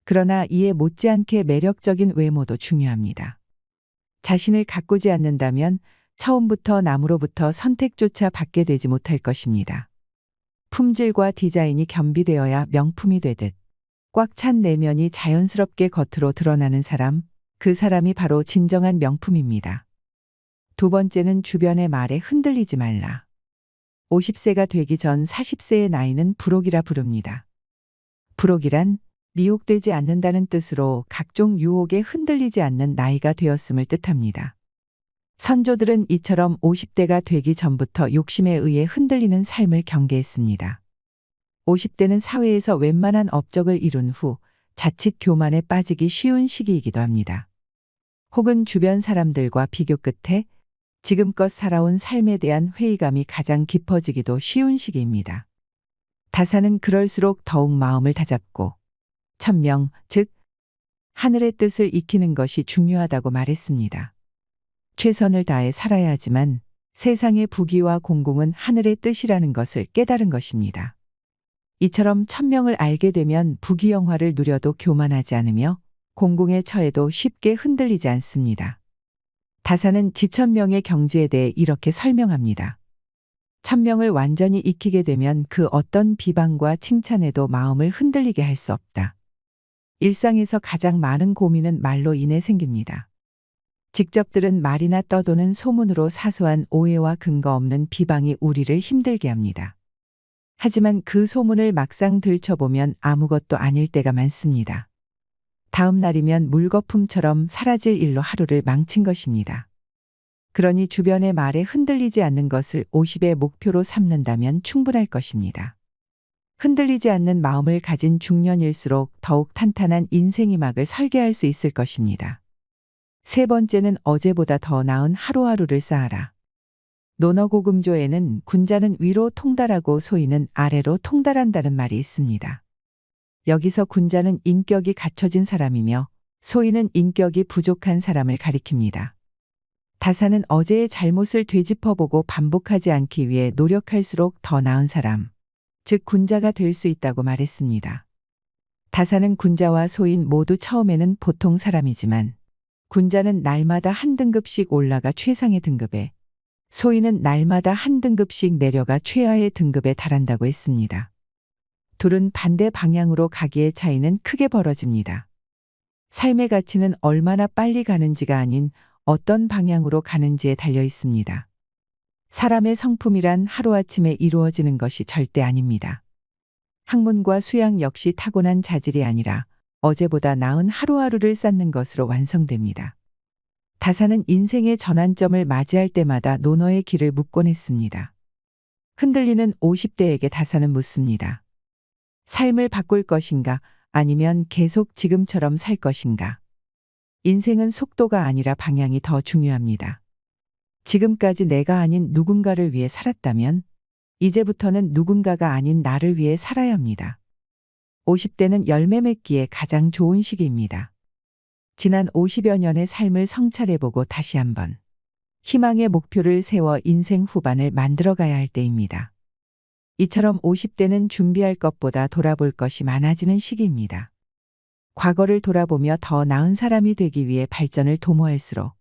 그러나 이에 못지않게 매력적인 외모도 중요합니다. 자신을 가꾸지 않는다면 처음부터 남으로부터 선택조차 받게 되지 못할 것입니다. 품질과 디자인이 겸비되어야 명품이 되듯 꽉 찬 내면이 자연스럽게 겉으로 드러나는 사람, 그 사람이 바로 진정한 명품입니다. 두 번째는 주변의 말에 흔들리지 말라. 50세가 되기 전 40세의 나이는 불혹이라 부릅니다. 불혹이란 미혹되지 않는다는 뜻으로 각종 유혹에 흔들리지 않는 나이가 되었음을 뜻합니다. 선조들은 이처럼 50대가 되기 전부터 욕심에 의해 흔들리는 삶을 경계했습니다. 50대는 사회에서 웬만한 업적을 이룬 후 자칫 교만에 빠지기 쉬운 시기이기도 합니다. 혹은 주변 사람들과 비교 끝에 지금껏 살아온 삶에 대한 회의감이 가장 깊어지기도 쉬운 시기입니다. 다산은 그럴수록 더욱 마음을 다잡고 천명, 즉 하늘의 뜻을 익히는 것이 중요하다고 말했습니다. 최선을 다해 살아야 하지만 세상의 부귀와 공공은 하늘의 뜻이라는 것을 깨달은 것입니다. 이처럼 천명을 알게 되면 부귀영화를 누려도 교만하지 않으며 공공에 처해도 쉽게 흔들리지 않습니다. 다산은 지천명의 경지에 대해 이렇게 설명합니다. 천명을 완전히 익히게 되면 그 어떤 비방과 칭찬에도 마음을 흔들리게 할 수 없다. 일상에서 가장 많은 고민은 말로 인해 생깁니다. 직접 들은 말이나 떠도는 소문으로 사소한 오해와 근거 없는 비방이 우리를 힘들게 합니다. 하지만 그 소문을 막상 들춰보면 아무것도 아닐 때가 많습니다. 다음 날이면 물거품처럼 사라질 일로 하루를 망친 것입니다. 그러니 주변의 말에 흔들리지 않는 것을 50의 목표로 삼는다면 충분할 것입니다. 흔들리지 않는 마음을 가진 중년일수록 더욱 탄탄한 인생의 막을 설계할 수 있을 것입니다. 세 번째는 어제보다 더 나은 하루하루를 쌓아라. 논어고금조에는 군자는 위로 통달하고 소인은 아래로 통달한다는 말이 있습니다. 여기서 군자는 인격이 갖춰진 사람이며 소인은 인격이 부족한 사람을 가리킵니다. 다사는 어제의 잘못을 되짚어보고 반복하지 않기 위해 노력할수록 더 나은 사람, 즉 군자가 될 수 있다고 말했습니다. 다사는 군자와 소인 모두 처음에는 보통 사람이지만 군자는 날마다 한 등급씩 올라가 최상의 등급에, 소인은 날마다 한 등급씩 내려가 최하의 등급에 달한다고 했습니다. 둘은 반대 방향으로 가기에 차이는 크게 벌어집니다. 삶의 가치는 얼마나 빨리 가는지가 아닌 어떤 방향으로 가는지에 달려 있습니다. 사람의 성품이란 하루아침에 이루어지는 것이 절대 아닙니다. 학문과 수양 역시 타고난 자질이 아니라 어제보다 나은 하루하루를 쌓는 것으로 완성됩니다. 다사는 인생의 전환점을 맞이할 때마다 논어의 길을 묻곤 했습니다. 흔들리는 50대에게 다사는 묻습니다. 삶을 바꿀 것인가 아니면 계속 지금처럼 살 것인가? 인생은 속도가 아니라 방향이 더 중요합니다. 지금까지 내가 아닌 누군가를 위해 살았다면 이제부터는 누군가가 아닌 나를 위해 살아야 합니다. 50대는 열매 맺기에 가장 좋은 시기입니다. 지난 50여 년의 삶을 성찰해보고 다시 한번 희망의 목표를 세워 인생 후반을 만들어가야 할 때입니다. 이처럼 50대는 준비할 것보다 돌아볼 것이 많아지는 시기입니다. 과거를 돌아보며 더 나은 사람이 되기 위해 발전을 도모할수록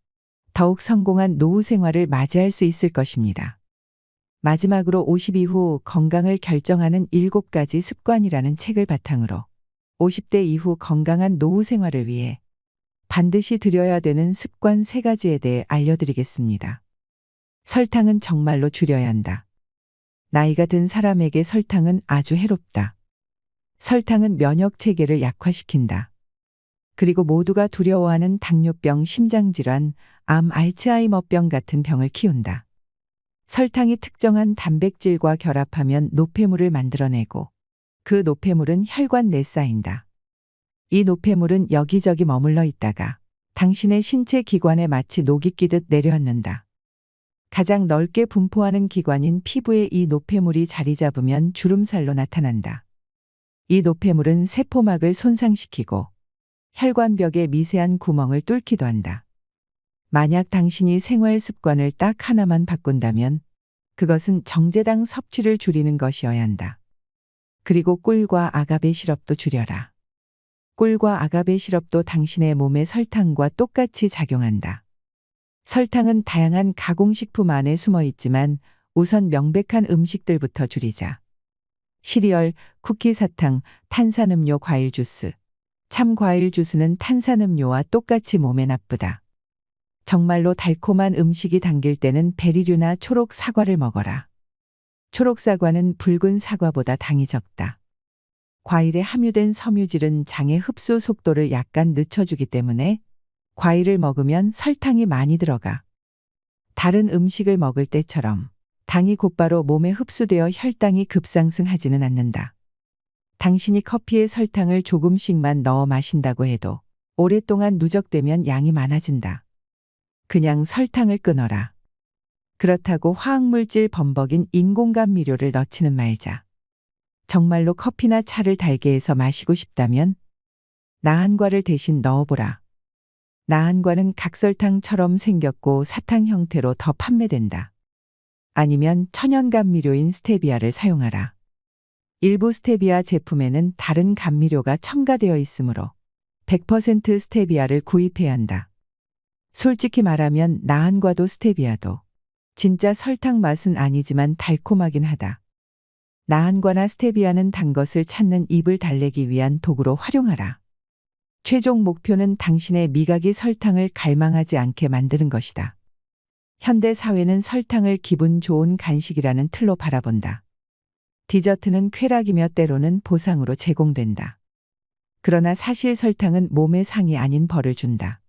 더욱 성공한 노후 생활을 맞이할 수 있을 것입니다. 마지막으로 50 이후 건강을 결정하는 7가지 습관이라는 책을 바탕으로 50대 이후 건강한 노후 생활을 위해 반드시 들여야 되는 습관 3가지에 대해 알려드리겠습니다. 설탕은 정말로 줄여야 한다. 나이가 든 사람에게 설탕은 아주 해롭다. 설탕은 면역 체계를 약화시킨다. 그리고 모두가 두려워하는 당뇨병, 심장질환, 암, 알츠하이머병 같은 병을 키운다. 설탕이 특정한 단백질과 결합하면 노폐물을 만들어내고 그 노폐물은 혈관 내에 쌓인다. 이 노폐물은 여기저기 머물러 있다가 당신의 신체 기관에 마치 녹이 끼듯 내려앉는다. 가장 넓게 분포하는 기관인 피부에 이 노폐물이 자리 잡으면 주름살로 나타난다. 이 노폐물은 세포막을 손상시키고 혈관벽에 미세한 구멍을 뚫기도 한다. 만약 당신이 생활 습관을 딱 하나만 바꾼다면 그것은 정제당 섭취를 줄이는 것이어야 한다. 그리고 꿀과 아가베 시럽도 줄여라. 꿀과 아가베 시럽도 당신의 몸에 설탕과 똑같이 작용한다. 설탕은 다양한 가공식품 안에 숨어 있지만 우선 명백한 음식들부터 줄이자. 시리얼, 쿠키 사탕, 탄산음료, 과일 주스. 참 과일 주스는 탄산음료와 똑같이 몸에 나쁘다. 정말로 달콤한 음식이 당길 때는 베리류나 초록 사과를 먹어라. 초록 사과는 붉은 사과보다 당이 적다. 과일에 함유된 섬유질은 장의 흡수 속도를 약간 늦춰주기 때문에 과일을 먹으면 설탕이 많이 들어가. 다른 음식을 먹을 때처럼 당이 곧바로 몸에 흡수되어 혈당이 급상승하지는 않는다. 당신이 커피에 설탕을 조금씩만 넣어 마신다고 해도 오랫동안 누적되면 양이 많아진다. 그냥 설탕을 끊어라. 그렇다고 화학물질 범벅인 인공감미료를 넣지는 말자. 정말로 커피나 차를 달게 해서 마시고 싶다면 나한과를 대신 넣어보라. 나한과는 각설탕처럼 생겼고 사탕 형태로 더 판매된다. 아니면 천연감미료인 스테비아를 사용하라. 일부 스테비아 제품에는 다른 감미료가 첨가되어 있으므로 100% 스테비아를 구입해야 한다. 솔직히 말하면 나한과도 스테비아도 진짜 설탕 맛은 아니지만 달콤하긴 하다. 나한과나 스테비아는 단 것을 찾는 입을 달래기 위한 도구로 활용하라. 최종 목표는 당신의 미각이 설탕을 갈망하지 않게 만드는 것이다. 현대 사회는 설탕을 기분 좋은 간식이라는 틀로 바라본다. 디저트는 쾌락이며 때로는 보상으로 제공된다. 그러나 사실 설탕은 몸의 상이 아닌 벌을 준다.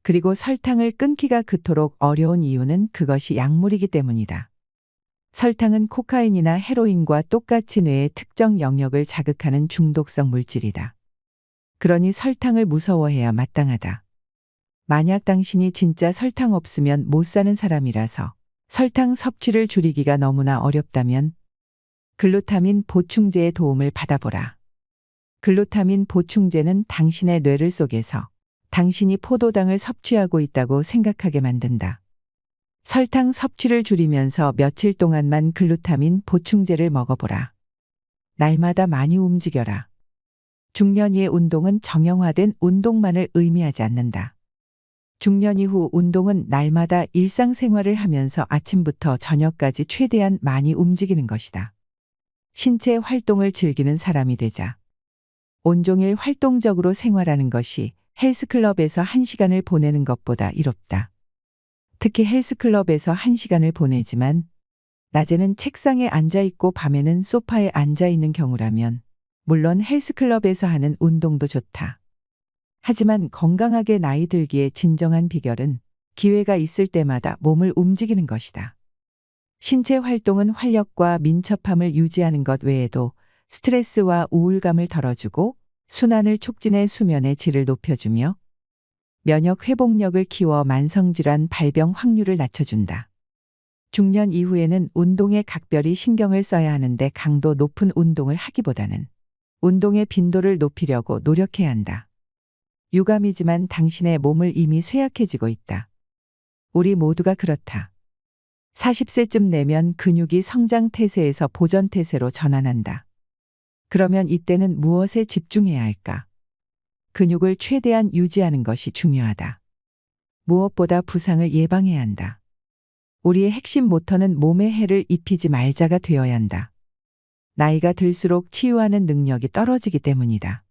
그리고 설탕을 끊기가 그토록 어려운 이유는 그것이 약물이기 때문이다. 설탕은 코카인이나 헤로인과 똑같이 뇌의 특정 영역을 자극하는 중독성 물질이다. 그러니 설탕을 무서워해야 마땅하다. 만약 당신이 진짜 설탕 없으면 못 사는 사람이라서 설탕 섭취를 줄이기가 너무나 어렵다면 글루타민 보충제의 도움을 받아보라. 글루타민 보충제는 당신의 뇌를 속에서 당신이 포도당을 섭취하고 있다고 생각하게 만든다. 설탕 섭취를 줄이면서 며칠 동안만 글루타민 보충제를 먹어보라. 날마다 많이 움직여라. 중년이의 운동은 정형화된 운동만을 의미하지 않는다. 중년 이후 운동은 날마다 일상생활을 하면서 아침부터 저녁까지 최대한 많이 움직이는 것이다. 신체 활동을 즐기는 사람이 되자. 온종일 활동적으로 생활하는 것이 헬스클럽에서 1시간을 보내는 것보다 이롭다. 특히 헬스클럽에서 1시간을 보내지만 낮에는 책상에 앉아있고 밤에는 소파에 앉아있는 경우라면 물론 헬스클럽에서 하는 운동도 좋다. 하지만 건강하게 나이 들기의 진정한 비결은 기회가 있을 때마다 몸을 움직이는 것이다. 신체 활동은 활력과 민첩함을 유지하는 것 외에도 스트레스와 우울감을 덜어주고 순환을 촉진해 수면의 질을 높여주며 면역 회복력을 키워 만성질환 발병 확률을 낮춰준다. 중년 이후에는 운동에 각별히 신경을 써야 하는데 강도 높은 운동을 하기보다는 운동의 빈도를 높이려고 노력해야 한다. 유감이지만 당신의 몸을 이미 쇠약해지고 있다. 우리 모두가 그렇다. 40세쯤 되면 근육이 성장 태세에서 보전 태세로 전환한다. 그러면 이때는 무엇에 집중해야 할까? 근육을 최대한 유지하는 것이 중요하다. 무엇보다 부상을 예방해야 한다. 우리의 핵심 모토는 몸에 해를 입히지 말자가 되어야 한다. 나이가 들수록 치유하는 능력이 떨어지기 때문이다.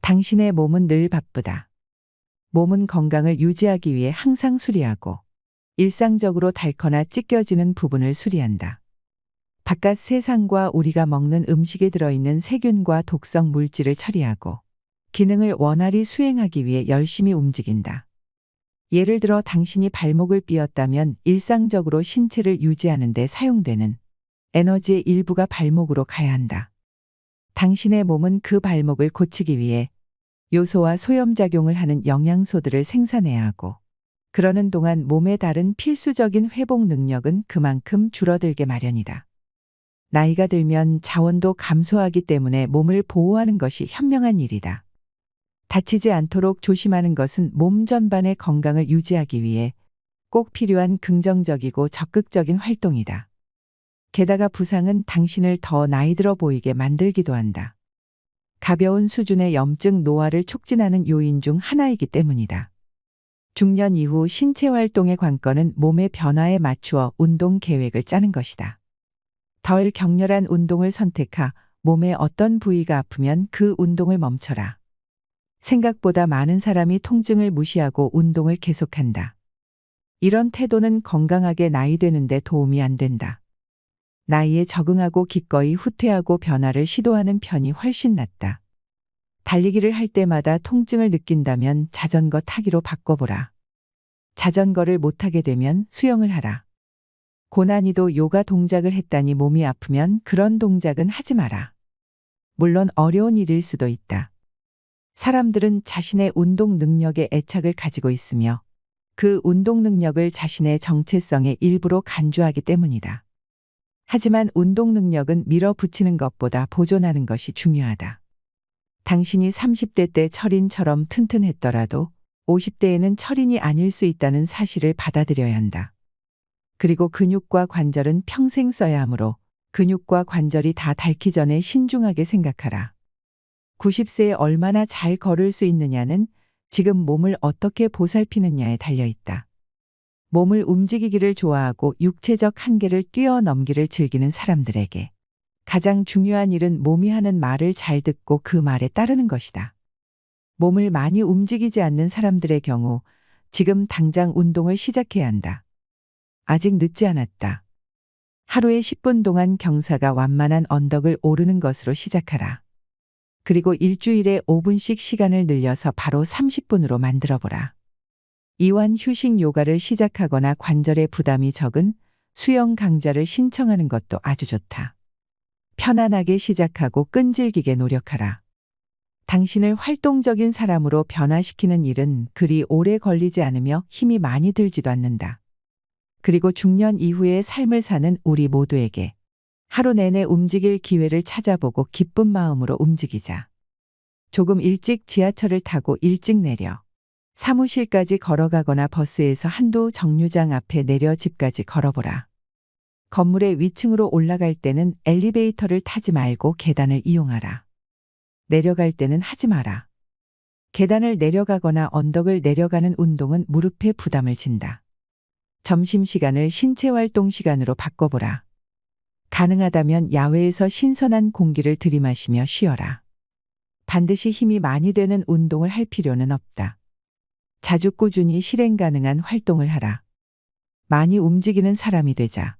당신의 몸은 늘 바쁘다. 몸은 건강을 유지하기 위해 항상 수리하고 일상적으로 닳거나 찢겨지는 부분을 수리한다. 바깥 세상과 우리가 먹는 음식에 들어있는 세균과 독성 물질을 처리하고 기능을 원활히 수행하기 위해 열심히 움직인다. 예를 들어 당신이 발목을 삐었다면 일상적으로 신체를 유지하는 데 사용되는 에너지의 일부가 발목으로 가야 한다. 당신의 몸은 그 발목을 고치기 위해 요소와 소염작용을 하는 영양소들을 생산해야 하고 그러는 동안 몸의 다른 필수적인 회복 능력은 그만큼 줄어들게 마련이다. 나이가 들면 자원도 감소하기 때문에 몸을 보호하는 것이 현명한 일이다. 다치지 않도록 조심하는 것은 몸 전반의 건강을 유지하기 위해 꼭 필요한 긍정적이고 적극적인 활동이다. 게다가 부상은 당신을 더 나이 들어 보이게 만들기도 한다. 가벼운 수준의 염증 노화를 촉진하는 요인 중 하나이기 때문이다. 중년 이후 신체 활동의 관건은 몸의 변화에 맞추어 운동 계획을 짜는 것이다. 덜 격렬한 운동을 선택하 몸의 어떤 부위가 아프면 그 운동을 멈춰라. 생각보다 많은 사람이 통증을 무시하고 운동을 계속한다. 이런 태도는 건강하게 나이 되는데 도움이 안 된다. 나이에 적응하고 기꺼이 후퇴하고 변화를 시도하는 편이 훨씬 낫다. 달리기를 할 때마다 통증을 느낀다면 자전거 타기로 바꿔보라. 자전거를 못 타게 되면 수영을 하라. 고난이도 요가 동작을 했다니 몸이 아프면 그런 동작은 하지 마라. 물론 어려운 일일 수도 있다. 사람들은 자신의 운동 능력에 애착을 가지고 있으며 그 운동 능력을 자신의 정체성의 일부로 간주하기 때문이다. 하지만 운동 능력은 밀어붙이는 것보다 보존하는 것이 중요하다. 당신이 30대 때 철인처럼 튼튼했더라도 50대에는 철인이 아닐 수 있다는 사실을 받아들여야 한다. 그리고 근육과 관절은 평생 써야 하므로 근육과 관절이 다 닳기 전에 신중하게 생각하라. 90세에 얼마나 잘 걸을 수 있느냐는 지금 몸을 어떻게 보살피느냐에 달려있다. 몸을 움직이기를 좋아하고 육체적 한계를 뛰어넘기를 즐기는 사람들에게 가장 중요한 일은 몸이 하는 말을 잘 듣고 그 말에 따르는 것이다. 몸을 많이 움직이지 않는 사람들의 경우 지금 당장 운동을 시작해야 한다. 아직 늦지 않았다. 하루에 10분 동안 경사가 완만한 언덕을 오르는 것으로 시작하라. 그리고 일주일에 5분씩 시간을 늘려서 바로 30분으로 만들어 보라. 이완 휴식 요가를 시작하거나 관절에 부담이 적은 수영 강좌를 신청하는 것도 아주 좋다. 편안하게 시작하고 끈질기게 노력하라. 당신을 활동적인 사람으로 변화시키는 일은 그리 오래 걸리지 않으며 힘이 많이 들지도 않는다. 그리고 중년 이후의 삶을 사는 우리 모두에게 하루 내내 움직일 기회를 찾아보고 기쁜 마음으로 움직이자. 조금 일찍 지하철을 타고 일찍 내려 사무실까지 걸어가거나 버스에서 한두 정류장 앞에 내려 집까지 걸어보라. 건물의 위층으로 올라갈 때는 엘리베이터를 타지 말고 계단을 이용하라. 내려갈 때는 하지 마라. 계단을 내려가거나 언덕을 내려가는 운동은 무릎에 부담을 진다. 점심시간을 신체활동 시간으로 바꿔보라. 가능하다면 야외에서 신선한 공기를 들이마시며 쉬어라. 반드시 힘이 많이 되는 운동을 할 필요는 없다. 자주 꾸준히 실행 가능한 활동을 하라. 많이 움직이는 사람이 되자.